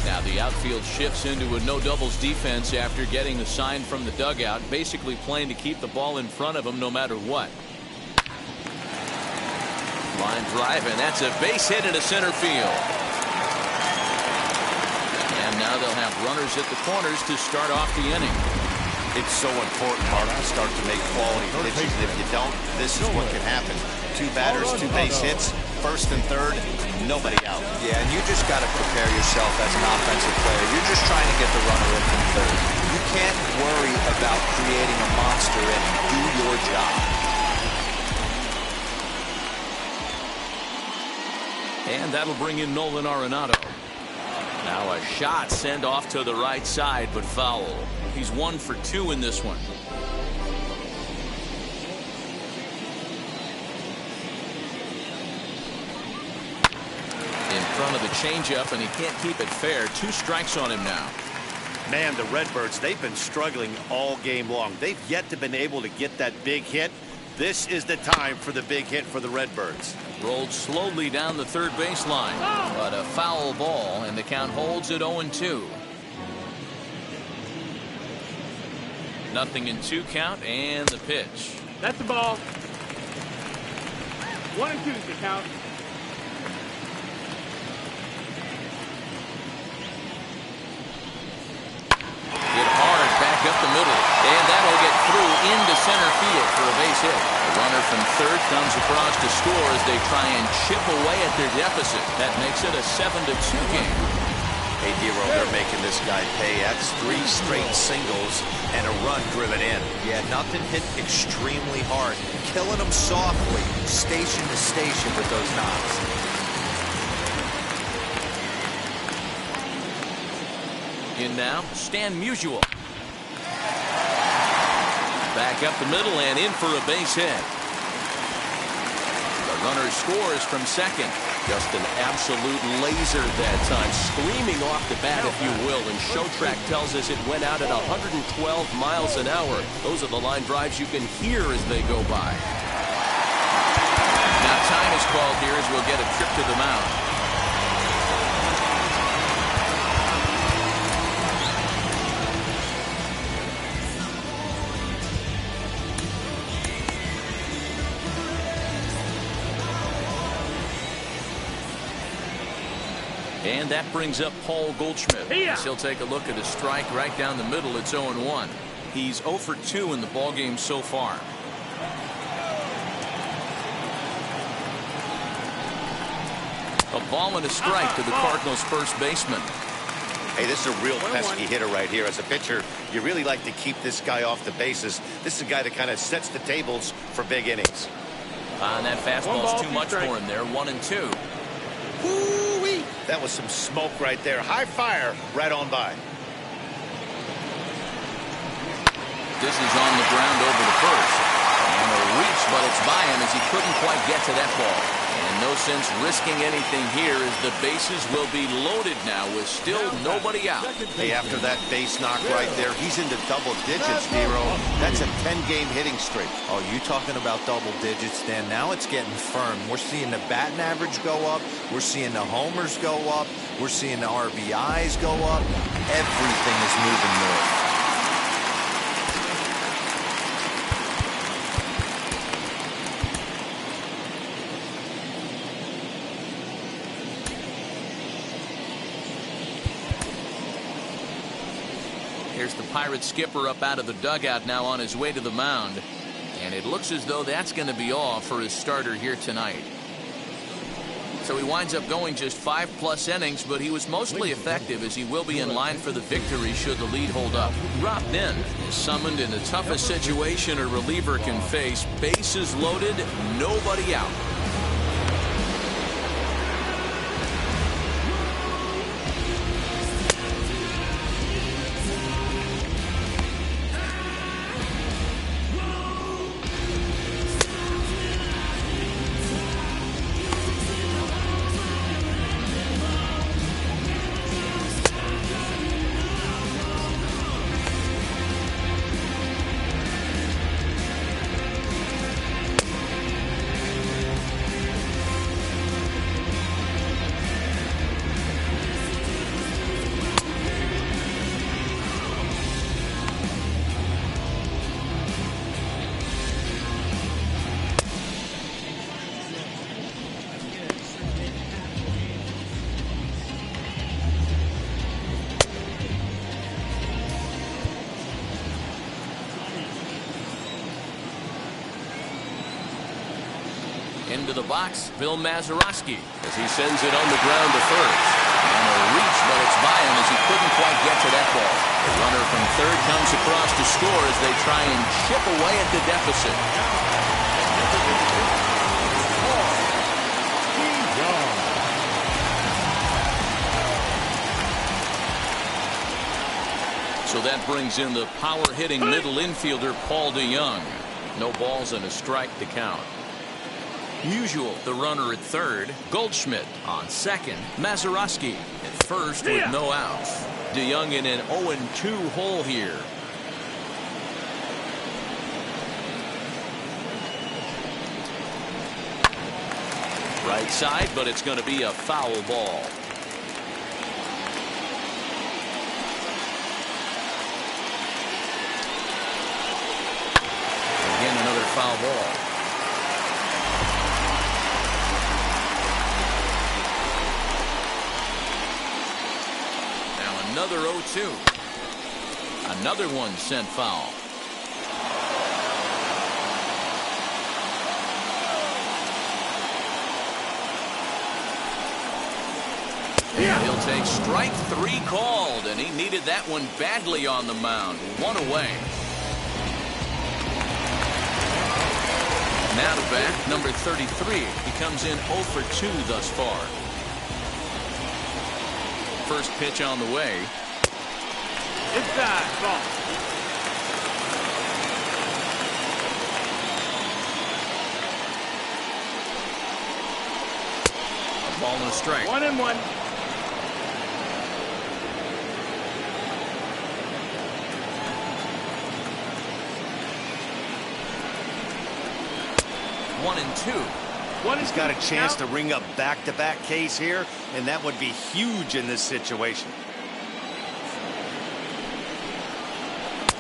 Now the outfield shifts into a no doubles defense after getting a sign from the dugout, basically playing to keep the ball in front of him no matter what. Line drive, and that's a base hit into center field. And now they'll have runners at the corners to start off the inning. It's so important, Mark, to start to make quality pitches. And if you don't, this is what can happen. 2 batters, 2 base hits, first and third, nobody out. Yeah, and you just got to prepare yourself as an offensive player. You're just trying to get the runner in from third. You can't worry about creating a monster inning. Do your job. And that'll bring in Nolan Arenado. Now a shot sent off to the right side, but foul. He's 1 for 2 in this one. In front of the changeup, and he can't keep it fair. 2 strikes on him now. Man, the Redbirds, they've been struggling all game long. They've yet to been able to get that big hit. This is the time for the big hit for the Redbirds. Rolled slowly down the third baseline, but a foul ball, and the count holds at 0-2. 0-2 count, and the pitch. That's the ball. 1-2 is the count. Hit hard back up the middle, and that'll get through into center field for a base hit. A runner from third comes across to score as they try and chip away at their deficit. That makes it a 7-2 game. Hey, D-Row, they're making this guy pay. That's 3 straight singles and a run driven in. Yeah, nothing hit extremely hard. Killing them softly, station to station with those knocks. In now, Stan Musial. Back up the middle and in for a base hit. The runner scores from second. Just an absolute laser that time, screaming off the bat, if you will. And Showtrack tells us it went out at 112 miles an hour. Those are the line drives you can hear as they go by. Now time is called here as we'll get a trip to the mound. And that brings up Paul Goldschmidt. He'll take a look at a strike right down the middle. It's 0-1. He's 0 for 2 in the ballgame so far. A ball and a strike to the Cardinals' first baseman. Hey, this is a real pesky hitter right here. As a pitcher, you really like to keep this guy off the bases. This is a guy that kind of sets the tables for big innings. And that fastball's too much for him there. 1-2. Woo-wee. That was some smoke right there. High fire right on by. This is on the ground over the first. And a reach, but it's by him as he couldn't quite get to that ball. And no sense risking anything here as the bases will be loaded now with still nobody out. Hey, after that base knock right there, he's into double digits, Nero. That's a 10-game hitting streak. Oh, you talking about double digits, Dan? Now it's getting firm. We're seeing the batting average go up. We're seeing the homers go up. We're seeing the RBIs go up. Everything is moving north. Here's the Pirates skipper up out of the dugout now on his way to the mound. And it looks as though that's going to be all for his starter here tonight. So he winds up going just 5+ innings, but he was mostly effective as he will be in line for the victory should the lead hold up. Rob Nen is summoned in the toughest situation a reliever can face. Bases loaded, nobody out. Into the box, Bill Mazeroski as he sends it on the ground to first. And a reach, but it's by him as he couldn't quite get to that ball. The runner from third comes across to score as they try and chip away at the deficit. So that brings in the power-hitting middle infielder Paul DeYoung. No balls and a strike to count. Musial, the runner at third. Goldschmidt on second. Mazeroski at first with no outs. DeYoung in an 0-2 hole here. Right side, but it's going to be a foul ball. Again, another foul ball. Another 0-2. Another one sent foul. And he'll take strike 3 called, and he needed that one badly on the mound. 1 away. Now to bat, number 33. He comes in 0 for 2 thus far. First pitch on the way. Inside, ball. A ball and a strike. 1-1. One and two. He's got a chance to ring up back-to-back Ks here, and that would be huge in this situation.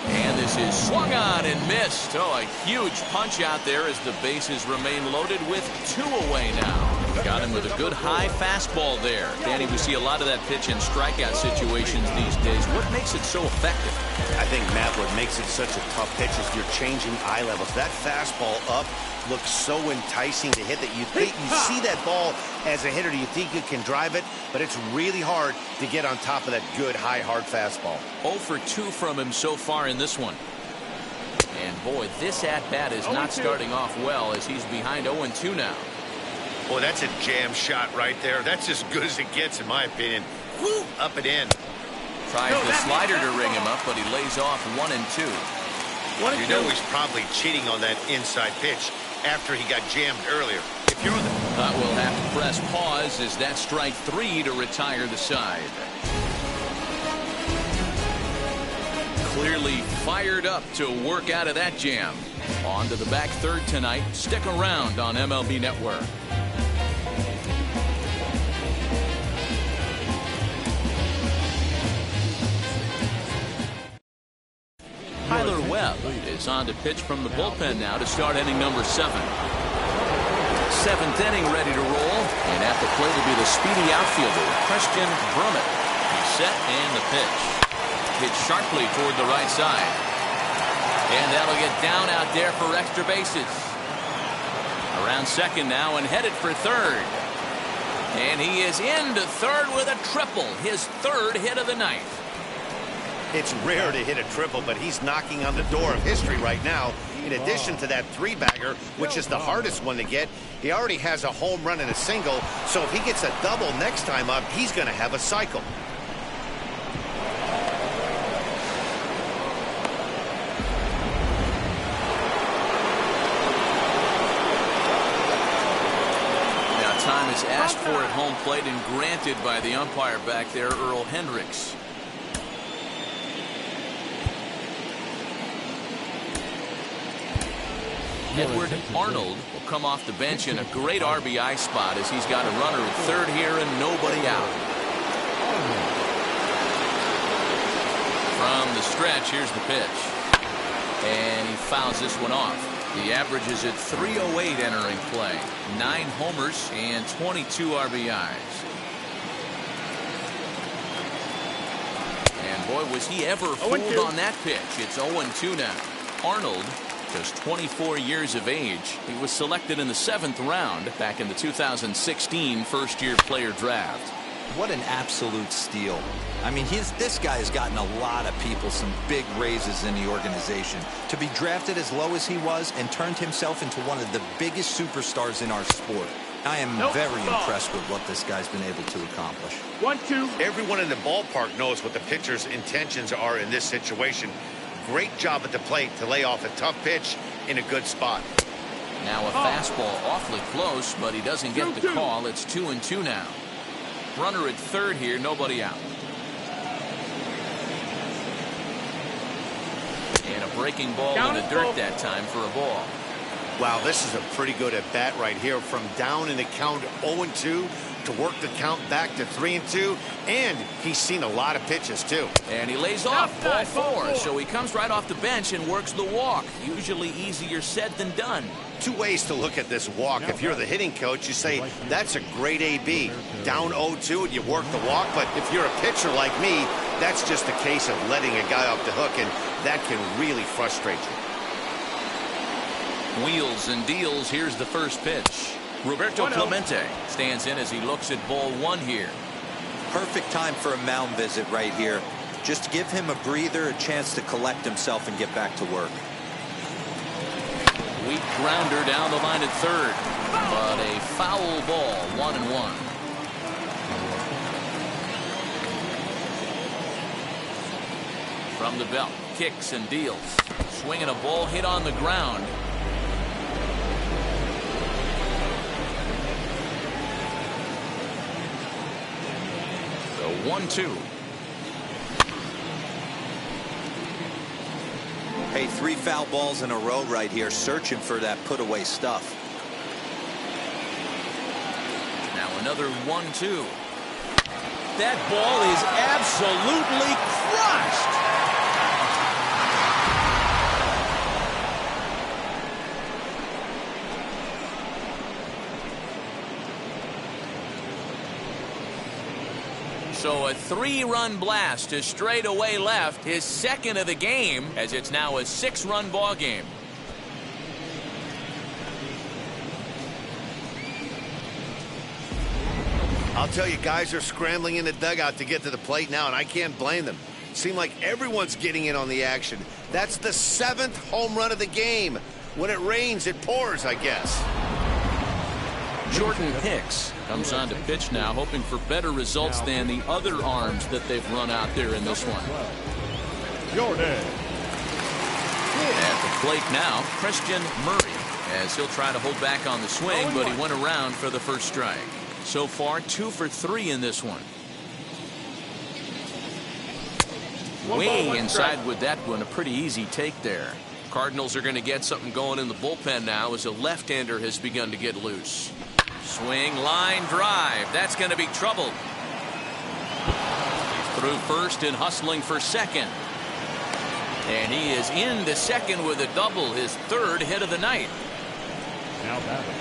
And this is swung on and missed. Oh, a huge punch out there as the bases remain loaded with 2 away now. Got him with a good high fastball there. Danny, we see a lot of that pitch in strikeout situations these days. What makes it so effective? I think, Matt, what makes it such a tough pitch is you're changing eye levels. That fastball up looks so enticing to hit that you think you see that ball as a hitter, you think you can drive it, but it's really hard to get on top of that good high hard fastball. 0 for 2 from him so far in this one. And boy, this at bat is not starting off well as he's behind 0-2 now. Boy, that's a jam shot right there. That's as good as it gets in my opinion. Woo, up and in. Tries the slider to ring him up, but he lays off 1 and 2. You know he's probably cheating on that inside pitch. after he got jammed earlier. If you're the... We'll have to press pause as that strike 3 to retire the side. Clearly fired up to work out of that jam. On to the back third tonight. Stick around on MLB Network. Tyler Webb is on to pitch from the bullpen now to start inning number 7. 7th inning ready to roll, and at the plate will be the speedy outfielder Christian Brummett. He's set and the pitch. Hit sharply toward the right side, and that'll get down out there for extra bases. Around second now and headed for third, and he is into third with a triple, his 3rd hit of the night. It's rare to hit a triple, but he's knocking on the door of history right now. In addition to that 3-bagger, which is the hardest one to get, he already has a home run and a single, so if he gets a double next time up, he's going to have a cycle. Now time is asked for at home plate and granted by the umpire back there, Earl Hendricks. Edward Arnold will come off the bench in a great RBI spot as he's got a runner at third here and nobody out. From the stretch, here's the pitch. And he fouls this one off. The average is at 308 entering play. 9 homers and 22 RBIs. And boy, was he ever fooled on that pitch. It's 0-2 now. Arnold, just 24 years of age. He was selected in the 7th round back in the 2016 first-year player draft. What an absolute steal. I mean, this guy has gotten a lot of people some big raises in the organization. To be drafted as low as he was and turned himself into one of the biggest superstars in our sport. I am very impressed with what this guy's been able to accomplish. 1-2. Everyone in the ballpark knows what the pitcher's intentions are in this situation. Great job at the plate to lay off a tough pitch in a good spot. Now a fastball awfully close, but he doesn't get the call. It's 2-2 now. Runner at third here, nobody out. And a breaking ball in the dirt that time for a ball. Wow, this is a pretty good at bat right here. From down in the count 0-2 to work the count back to 3-2, and he's seen a lot of pitches too. And he lays off ball 4, so he comes right off the bench and works the walk. Usually easier said than done. 2 ways to look at this walk. If you're the hitting coach, you say that's a great AB. Down 0-2 and you work the walk, but if you're a pitcher like me, that's just a case of letting a guy off the hook, and that can really frustrate you. Wheels and deals. Here's the first pitch. Roberto Clemente stands in as he looks at ball 1 here. Perfect time for a mound visit right here. Just to give him a breather, a chance to collect himself and get back to work. Weak grounder down the line at third, but a foul ball. 1-1. From the belt, kicks and deals. Swinging a ball hit on the ground. So 1-2. Hey, 3 foul balls in a row right here, searching for that put-away stuff. Now another 1-2. That ball is absolutely crushed. So a 3-run blast to straightaway left, his 2nd of the game, as it's now a 6-run ball game. I'll tell you, guys are scrambling in the dugout to get to the plate now, and I can't blame them. Seems like everyone's getting in on the action. That's the 7th home run of the game. When it rains, it pours, I guess. Jordan Hicks comes on to pitch now, hoping for better results than the other arms that they've run out there in this one. Jordan. At the plate now, Christian Murray. as he'll try to hold back on the swing, but he went around for the first strike. So far, 2 for 3 in this one. Way inside with that one. A pretty easy take there. Cardinals are going to get something going in the bullpen now as a left-hander has begun to get loose. Swing, line drive. That's going to be trouble. He's through first and hustling for second. And he is into second with a double, his 3rd hit of the night. Now batting,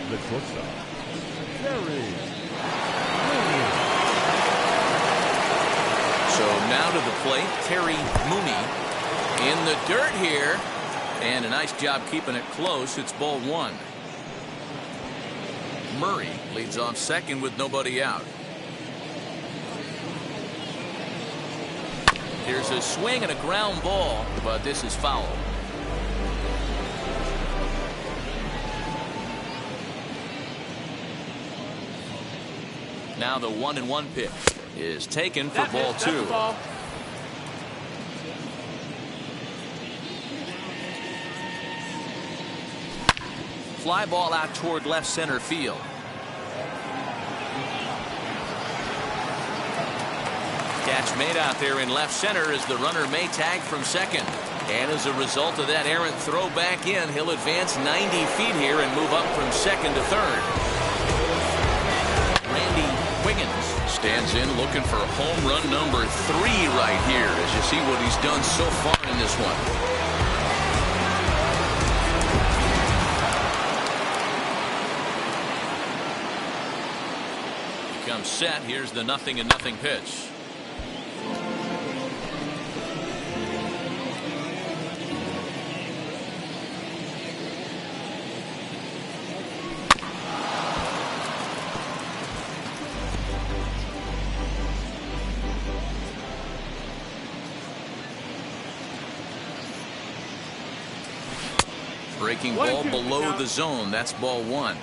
the shortstop, Terry. So now to the plate, Terry Mooney in the dirt here. And a nice job keeping it close. It's ball 1. Murray leads off second with nobody out. Here's a swing and a ground ball, but this is foul. Now the 1-1 pitch is taken for ball 2. Fly ball out toward left center field. Catch made out there in left center as the runner may tag from second. And as a result of that errant throw back in, he'll advance 90 feet here and move up from second to third. Randy Wiggins stands in looking for home run number 3 right here as you see what he's done so far in this one. Becomes set. Here's the 0-0 pitch. Breaking ball below the zone. That's ball 1.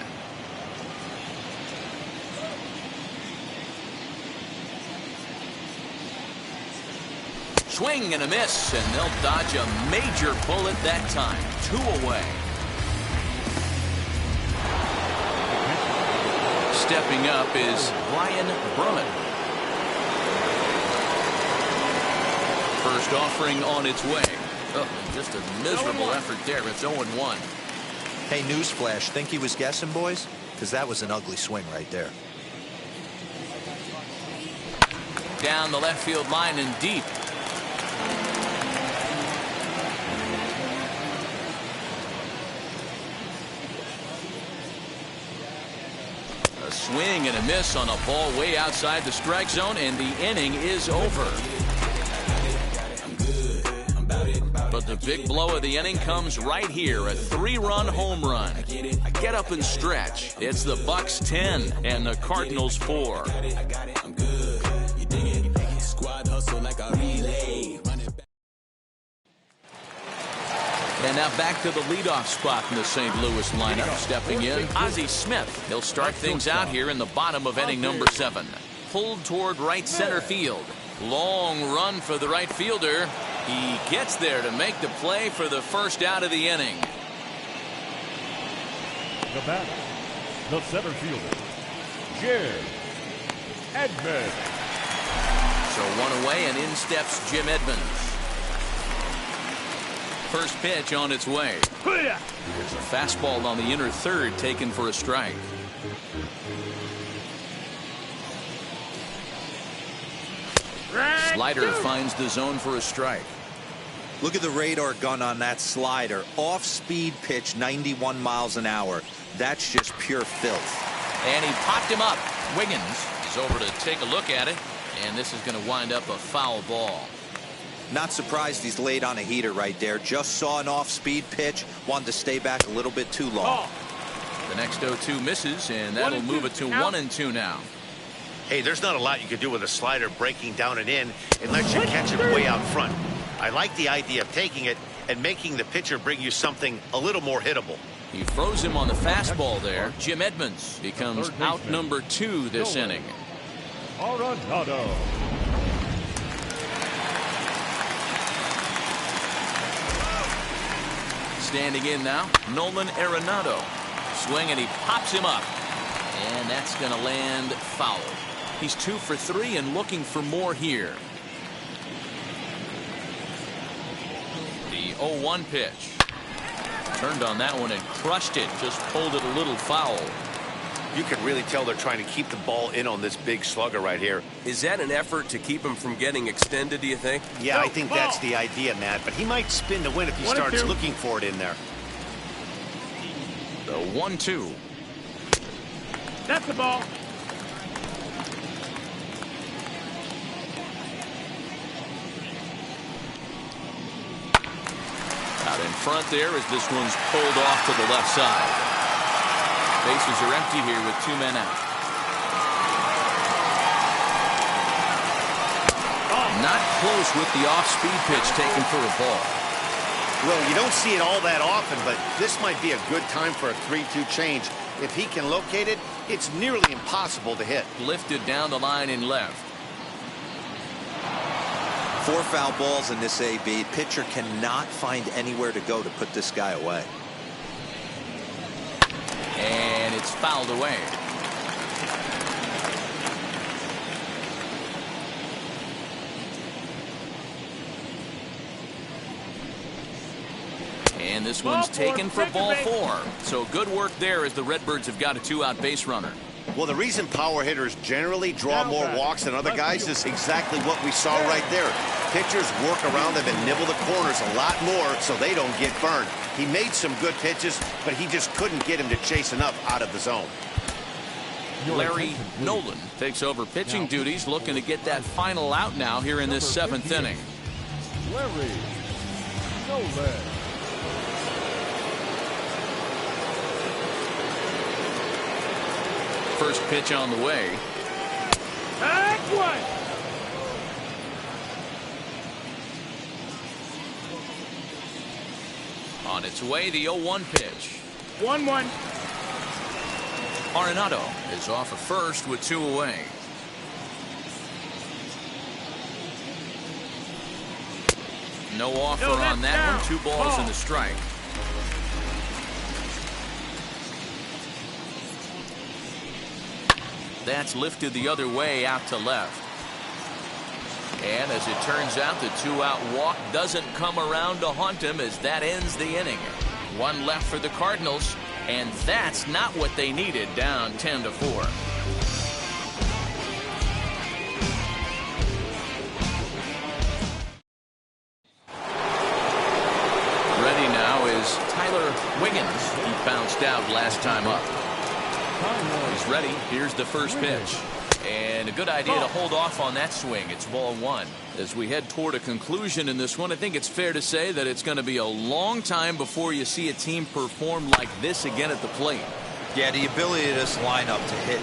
Swing and a miss, and they'll dodge a major bullet that time. 2 away. Stepping up is Ryan Brumman. First offering on its way. Oh, just a miserable effort there. It's 0-1. Hey, newsflash, think he was guessing, boys? Because that was an ugly swing right there. Down the left field line and deep. A swing and a miss on a ball way outside the strike zone, and the inning is over. But the big blow of the inning comes right here. A 3-run home run. Get up and stretch. It's the Bucks 10 and the Cardinals 4. And now back to the leadoff spot in the St. Louis lineup. Stepping in, Ozzie Smith. He'll start things out here in the bottom of inning number 7. Pulled toward right center field. Long run for the right fielder. He gets there to make the play for the first out of the inning. The batter, the center fielder, Jim Edmonds. So 1 away, and in steps Jim Edmonds. First pitch on its way. There's a fastball on the inner third taken for a strike. Slider finds the zone for a strike. Look at the radar gun on that slider. Off-speed pitch, 91 miles an hour. That's just pure filth. And he popped him up. Wiggins is over to take a look at it, and this is going to wind up a foul ball. Not surprised he's laid on a heater right there. Just saw an off-speed pitch. Wanted to stay back a little bit too long. The next 0-2 misses, and that'll move it to 1-2 now. Hey, there's not a lot you can do with a slider breaking down and in unless you catch it way out front. I like the idea of taking it and making the pitcher bring you something a little more hittable. He froze him on the fastball there. Jim Edmonds becomes out number 2 this inning. Arenado. Standing in now, Nolan Arenado. Swing and he pops him up. And that's going to land foul. He's 2 for 3 and looking for more here. The 0-1 pitch. Turned on that one and crushed it. Just pulled it a little foul. You can really tell they're trying to keep the ball in on this big slugger right here. Is that an effort to keep him from getting extended, do you think? Yeah, I think that's the idea, Matt. But he might spin to win if he starts looking for it in there. The 1-2. That's the ball. Out in front there as this one's pulled off to the left side. Bases are empty here with 2 men out. Not close with the off-speed pitch taken for a ball. Well, you don't see it all that often, but this might be a good time for a 3-2 change. If he can locate it, it's nearly impossible to hit. Lifted down the line in left. 4 foul balls in this AB. Pitcher cannot find anywhere to go to put this guy away. And it's fouled away. And this one's taken for ball 4. So good work there as the Redbirds have got a 2-out base runner. Well, the reason power hitters generally draw more walks than other guys is exactly what we saw right there. Pitchers work around them and nibble the corners a lot more so they don't get burned. He made some good pitches, but he just couldn't get him to chase enough out of the zone. Larry Nolan takes over pitching duties, looking to get that final out now here in this 7th inning. Larry Nolan. First pitch on the way. Back one. On its way, the 0-1 pitch. 1-1. Arenado is off of first with 2 away. No offer on that one. 2 balls and a strike. That's lifted the other way out to left. And as it turns out, the 2-out walk doesn't come around to haunt him as that ends the inning. 1 left for the Cardinals, and that's not what they needed, down 10-4. Ready now is Tyler Wiggins. He bounced out last time up. He's ready. Here's the first pitch. And a good idea to hold off on that swing. It's ball 1. As we head toward a conclusion in this one, I think it's fair to say that it's going to be a long time before you see a team perform like this again at the plate. Yeah, the ability of this lineup to hit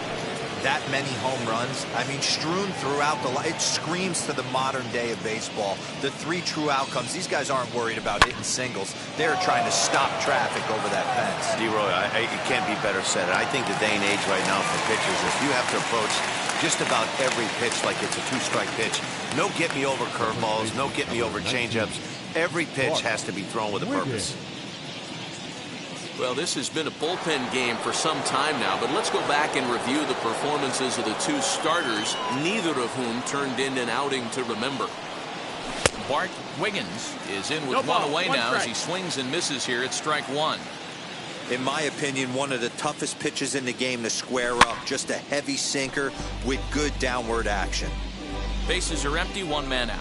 that many home runs, I mean, strewn throughout the line, it screams to the modern day of baseball. The 3 true outcomes, these guys aren't worried about hitting singles. They're trying to stop traffic over that fence. D-Roy, it can't be better said. I think the day and age right now for pitchers, if you have to approach just about every pitch like it's a 2-strike pitch, no get-me-over curveballs, no get-me-over changeups. Every pitch has to be thrown with a purpose. Well, this has been a bullpen game for some time now, but let's go back and review the performances of the 2 starters, neither of whom turned in an outing to remember. Bart Wiggins is in with 1 away now as he swings and misses here at strike 1. In my opinion, one of the toughest pitches in the game to square up. Just a heavy sinker with good downward action. Bases are empty, 1 man out.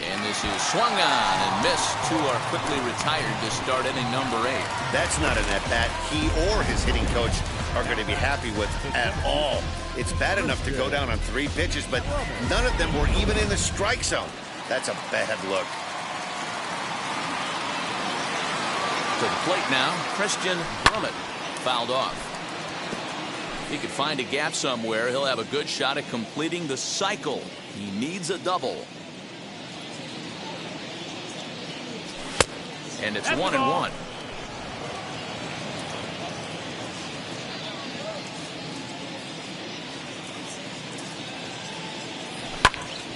And this is swung on and missed. 2 are quickly retired to start inning number 8. That's not an at-bat he or his hitting coach are going to be happy with at all. It's bad enough to go down on 3 pitches, but none of them were even in the strike zone. That's a bad look. To the plate now, Christian Brummett fouled off. He could find a gap somewhere. He'll have a good shot at completing the cycle. He needs a double. And it's 1-1.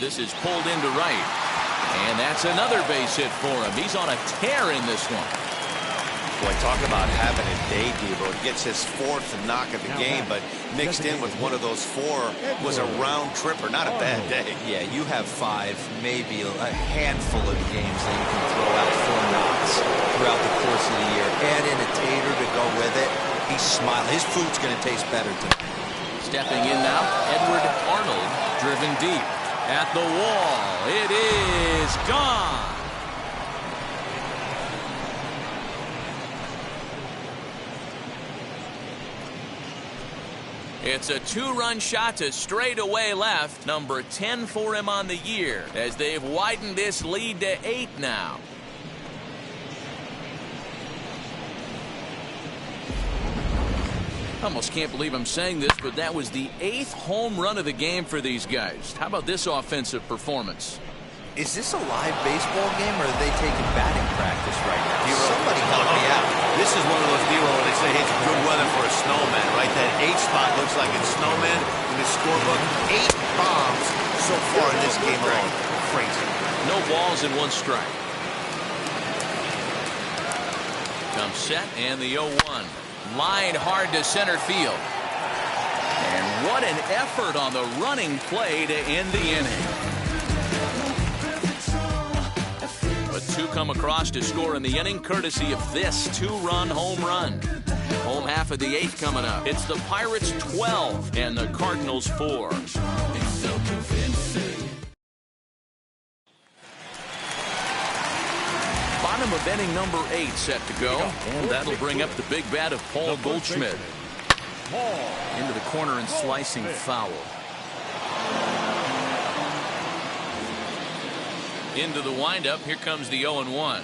This is pulled into right. And that's another base hit for him. He's on a tear in this one. Boy, talk about having a day, Devo. He gets his 4th knock of the game, but mixed in with one of those 4 was a round tripper. Not a bad day. Yeah, you have 5, maybe a handful of games that you can throw out 4 knocks throughout the course of the year. Add in a tater to go with it. He's smiling. His food's going to taste better tonight. Stepping in now, Edward Arnold, driven deep. At the wall, it is gone. It's a 2-run shot to straightaway left, number 10 for him on the year, as they've widened this lead to 8 now. Almost can't believe I'm saying this, but that was the 8th home run of the game for these guys. How about this offensive performance? Is this a live baseball game, or are they taking batting practice right now? Somebody help me out. This is one of those deals where they say, hey, it's good weather for a snowman, right? That 8 spot looks like it's snowman in the scorebook. 8 bombs so far in this game alone. Crazy. No balls and 1 strike. Comes set and the 0-1. Line hard to center field. And what an effort on the running play to end the inning. But 2 come across to score in the inning, courtesy of this 2-run home run. Home half of the 8th coming up. It's the Pirates 12 and the Cardinals 4. Bottom of inning number 8 set to go. And that'll bring up the big bat of Paul Goldschmidt. Into the corner and slicing foul. Into the windup. Here comes the 0-1.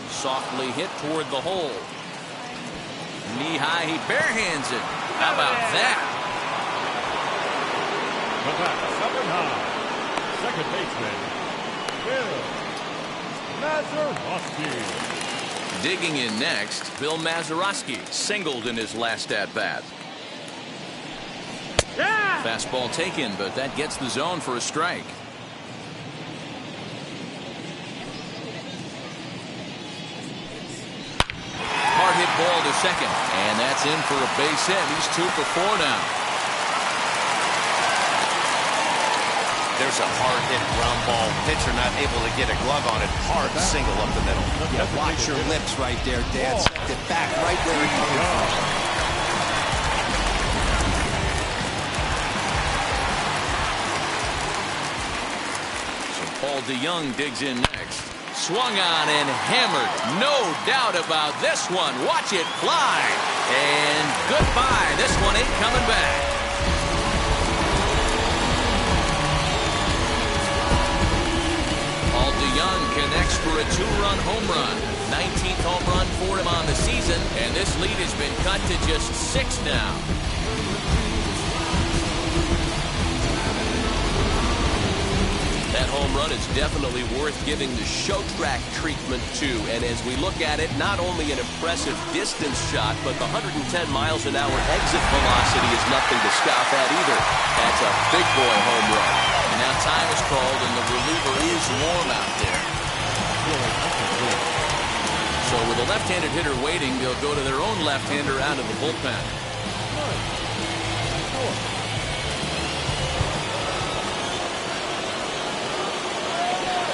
Softly hit toward the hole. Knee high. He barehands it. How about that? Second baseman, Bill Mazeroski. Digging in next, Bill Mazeroski singled in his last at-bat. Fastball taken, but that gets the zone for a strike. Hard hit ball to second, and that's in for a base hit. He's 2 for 4 now. There's a hard hit ground ball. Pitcher not able to get a glove on it. Hard single up the middle. Yeah, watch your lips right there, Dan. Get back right where it came from. So Paul DeYoung digs in next. Swung on and hammered. No doubt about this one. Watch it fly. And goodbye. This one ain't coming back. Paul DeYoung connects for a 2-run home run. 19th home run for him on the season. And this lead has been cut to just 6 now. That home run is definitely worth giving the show track treatment to. And as we look at it, not only an impressive distance shot, but the 110 miles an hour exit velocity is nothing to scoff at either. That's a big boy home run. And now time is called and the reliever is warm out there. So with a left-handed hitter waiting, they'll go to their own left-hander out of the bullpen.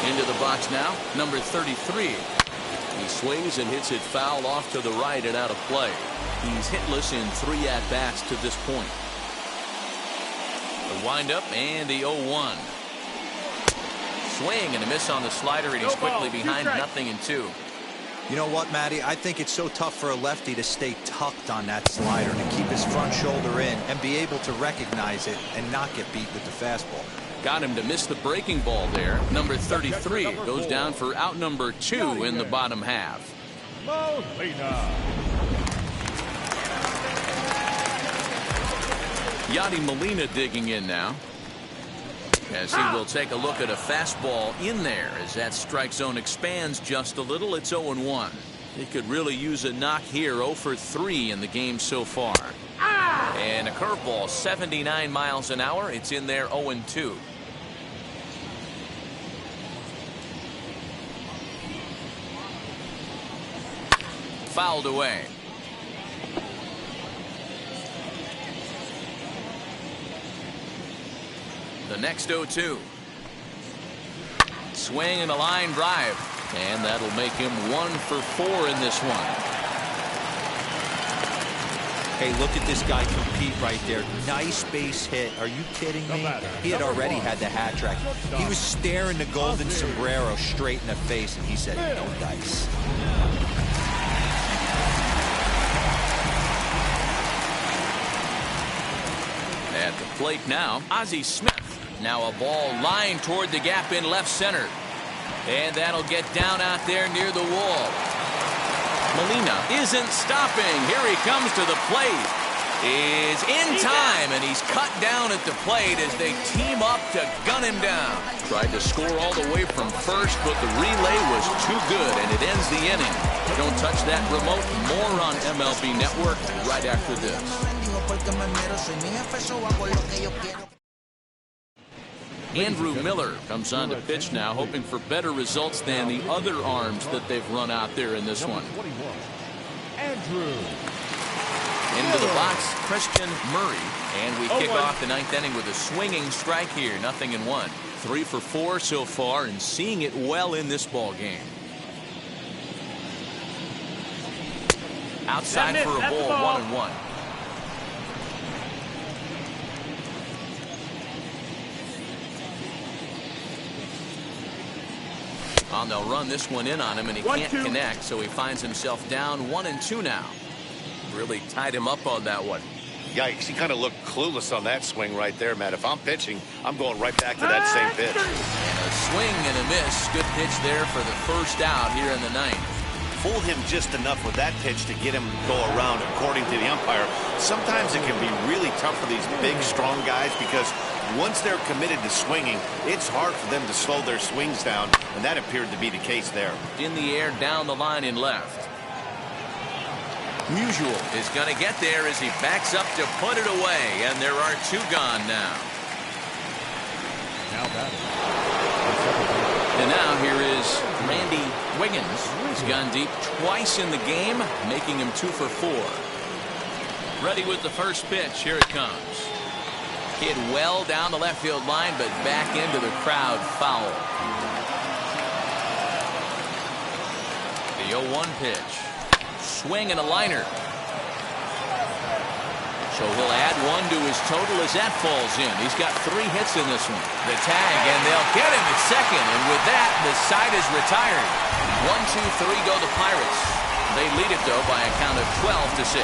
Into the box now, number 33. He swings and hits it foul off to the right and out of play. He's hitless in 3 at-bats to this point. The windup and the 0-1. Swing and a miss on the slider, and he's quickly behind 0-2. You know what, Matty? I think it's so tough for a lefty to stay tucked on that slider, to keep his front shoulder in and be able to recognize it and not get beat with the fastball. Got him to miss the breaking ball there. Number 33 goes down for out number 2 in the bottom half. Yadi Molina digging in now, as he will take a look at a fastball in there as that strike zone expands just a little. It's 0-1. He could really use a knock here. 0 for 3 in the game so far. And a curveball, 79 miles an hour. It's in there, 0-2. fouled away. The next 0-2. Swing and a line drive. And that'll make him 1 for 4 in this one. Hey, look at this guy compete right there. Nice base hit. Are you kidding me? He had already had the hat trick. He was staring the golden sombrero straight in the face, and he said, no dice. At the plate now, Ozzie Smith. Now a ball lined toward the gap in left center. And that'll get down out there near the wall. Molina isn't stopping. Here he comes to the plate. Is in time, and he's cut down at the plate as they team up to gun him down. Tried to score all the way from first, but the relay was too good, and it ends the inning. Don't touch that remote. More on MLB Network right after this. Andrew Miller comes on to pitch now, hoping for better results than the other arms that they've run out there in this one. Andrew. Into the box, Christian Murray. And we kick off the ninth inning with a swinging strike here. 0-1. 3 for 4 so far, and seeing it well in this ball game. Outside for a ball, 1-1. They'll run this one in on him, and he can't connect, so he finds himself down 1-2 now. Really tied him up on that one. Yikes, he kind of looked clueless on that swing right there, Matt. If I'm pitching, I'm going right back to that same pitch. And a swing and a miss. Good pitch there for the first out here in the ninth. Fooled him just enough with that pitch to get him to go around, according to the umpire. Sometimes it can be really tough for these big, strong guys because once they're committed to swinging, it's hard for them to slow their swings down, and that appeared to be the case there. In the air, down the line in left. Musial is going to get there as he backs up to put it away, and there are 2 gone now. And now here is Randy Wiggins. He's gone deep twice in the game, making him 2 for 4. Ready with the first pitch. Here it comes. Hit well down the left field line, but back into the crowd foul. The 0-1 pitch. Swing and a liner. So he'll add 1 to his total as that falls in. He's got 3 hits in this one. The tag, and they'll get him at second. And with that, the side is retired. 1, 2, 3 go the Pirates. They lead it, though, by a count of 12-6.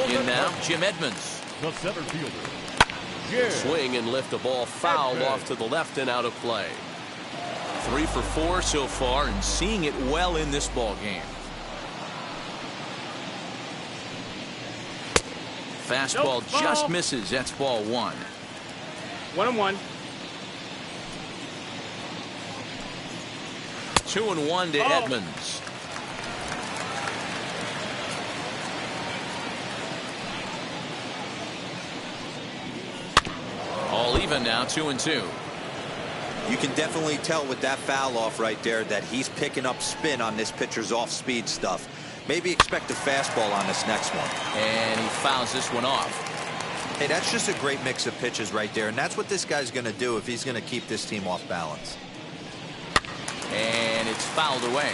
In now, Jim Edmonds. The center fielder. Swing and lift a ball foul off to the left and out of play. 3 for 4 so far, and seeing it well in this ball game. Fastball just misses. That's ball 1. 1-1. 2-1 to Edmonds. All even now, 2-2. You can definitely tell with that foul off right there that he's picking up spin on this pitcher's off-speed stuff. Maybe expect a fastball on this next one. And he fouls this one off. Hey, that's just a great mix of pitches right there, and that's what this guy's going to do if he's going to keep this team off balance. And it's fouled away.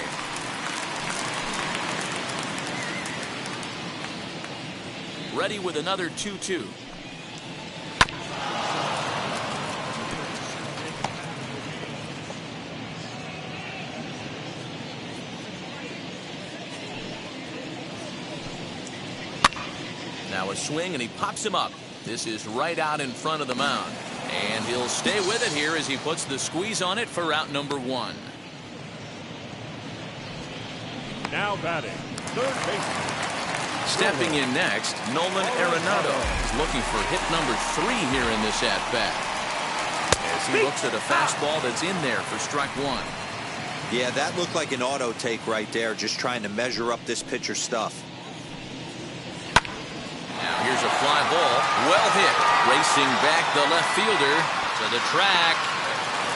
Ready with another 2-2. Now a swing, and he pops him up. This is right out in front of the mound. And he'll stay with it here as he puts the squeeze on it for out number 1. Now batting, third baseman. Stepping in next, Nolan Arenado is looking for hit number 3 here in this at-bat. As he looks at a fastball that's in there for strike 1. Yeah, that looked like an auto take right there, just trying to measure up this pitcher's stuff. Now here's a fly ball. Well hit. Racing back the left fielder to the track.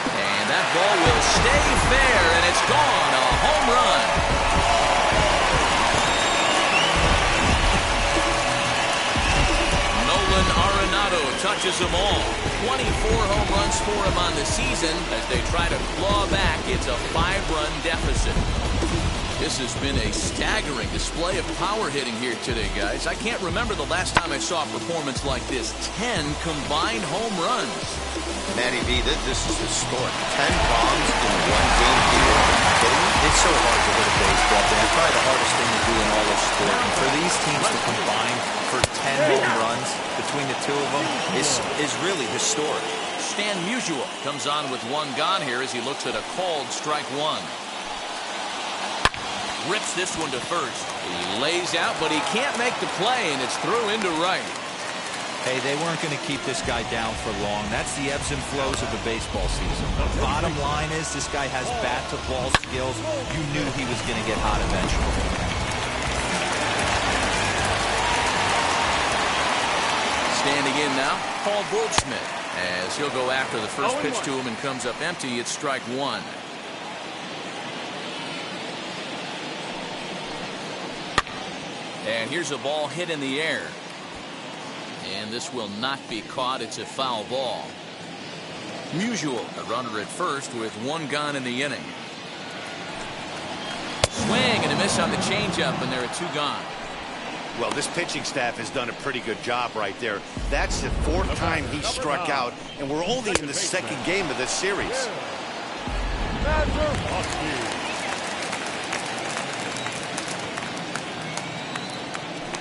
And that ball will stay fair, and it's gone. A home run. Nolan Arenado touches them all. 24 home runs for him on the season as they try to claw back. It's a 5-run deficit. This has been a staggering display of power hitting here today, guys. I can't remember the last time I saw a performance like this. 10 combined home runs. Matty V, this is historic. 10 bombs in one game here. Are you kidding me? It's so hard to hit a baseball, Dan. It's probably the hardest thing to do in all of sport. And for these teams to combine for 10 home runs between the two of them is really historic. Stan Musial comes on with one gone here as he looks at a called strike one. Rips this one to first. He lays out, but he can't make the play, and it's through into right. Hey, they weren't going to keep this guy down for long. That's the ebbs and flows of the baseball season. The bottom line is this guy has bat-to-ball skills. You knew he was going to get hot eventually. Standing in now, Paul Goldschmidt, as he'll go after the first pitch to him and comes up empty. It's strike one. And here's a ball hit in the air. And this will not be caught. It's a foul ball. Musial, a runner at first with one gone in the inning. Swing and a miss on the changeup, and there are two gone. Well, this pitching staff has done a pretty good job right there. That's the 4th time he struck out, and we're only in the 2nd game of this series.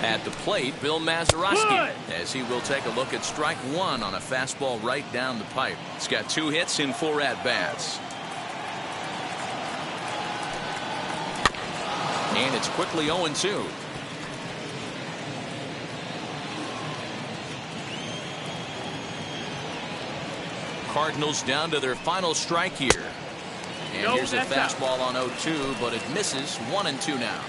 At the plate, Bill Mazeroski, as he will take a look at strike one on a fastball right down the pipe. He's got 2 hits in 4 at-bats. And it's quickly 0-2. Cardinals down to their final strike here. And here's a fastball on 0-2, but it misses. 1-2 now.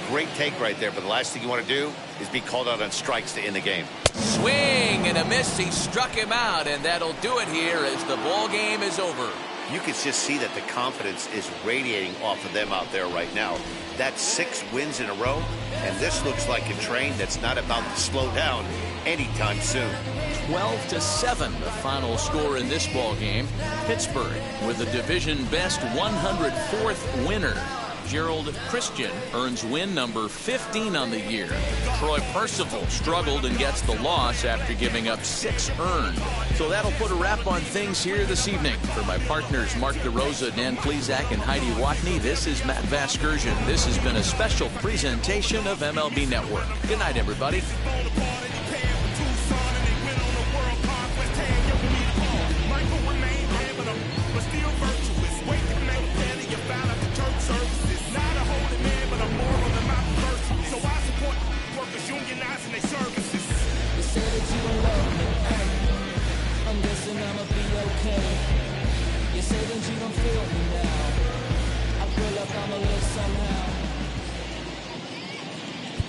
Great take right there, but the last thing you want to do is be called out on strikes to end the game. Swing and a miss. He struck him out, and that'll do it here as the ball game is over. You can just see that the confidence is radiating off of them out there right now. That's 6 wins in a row, and this looks like a train that's not about to slow down anytime soon. 12-7, the final score in this ball game. Pittsburgh with a division best 104th winner. Gerald Christian earns win number 15 on the year. Troy Percival struggled and gets the loss after giving up 6 earned. So that'll put a wrap on things here this evening. For my partners Mark DeRosa, Dan Plesac, and Heidi Watney, this is Matt Vasgersian. This has been a special presentation of MLB Network. Good night, everybody.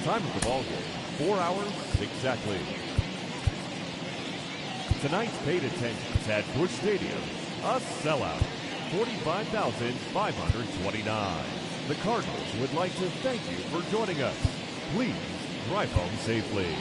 Time of the ball game, 4 hours exactly. Tonight's paid attendance at Busch Stadium, a sellout, 45,529. The Cardinals would like to thank you for joining us. Please drive home safely.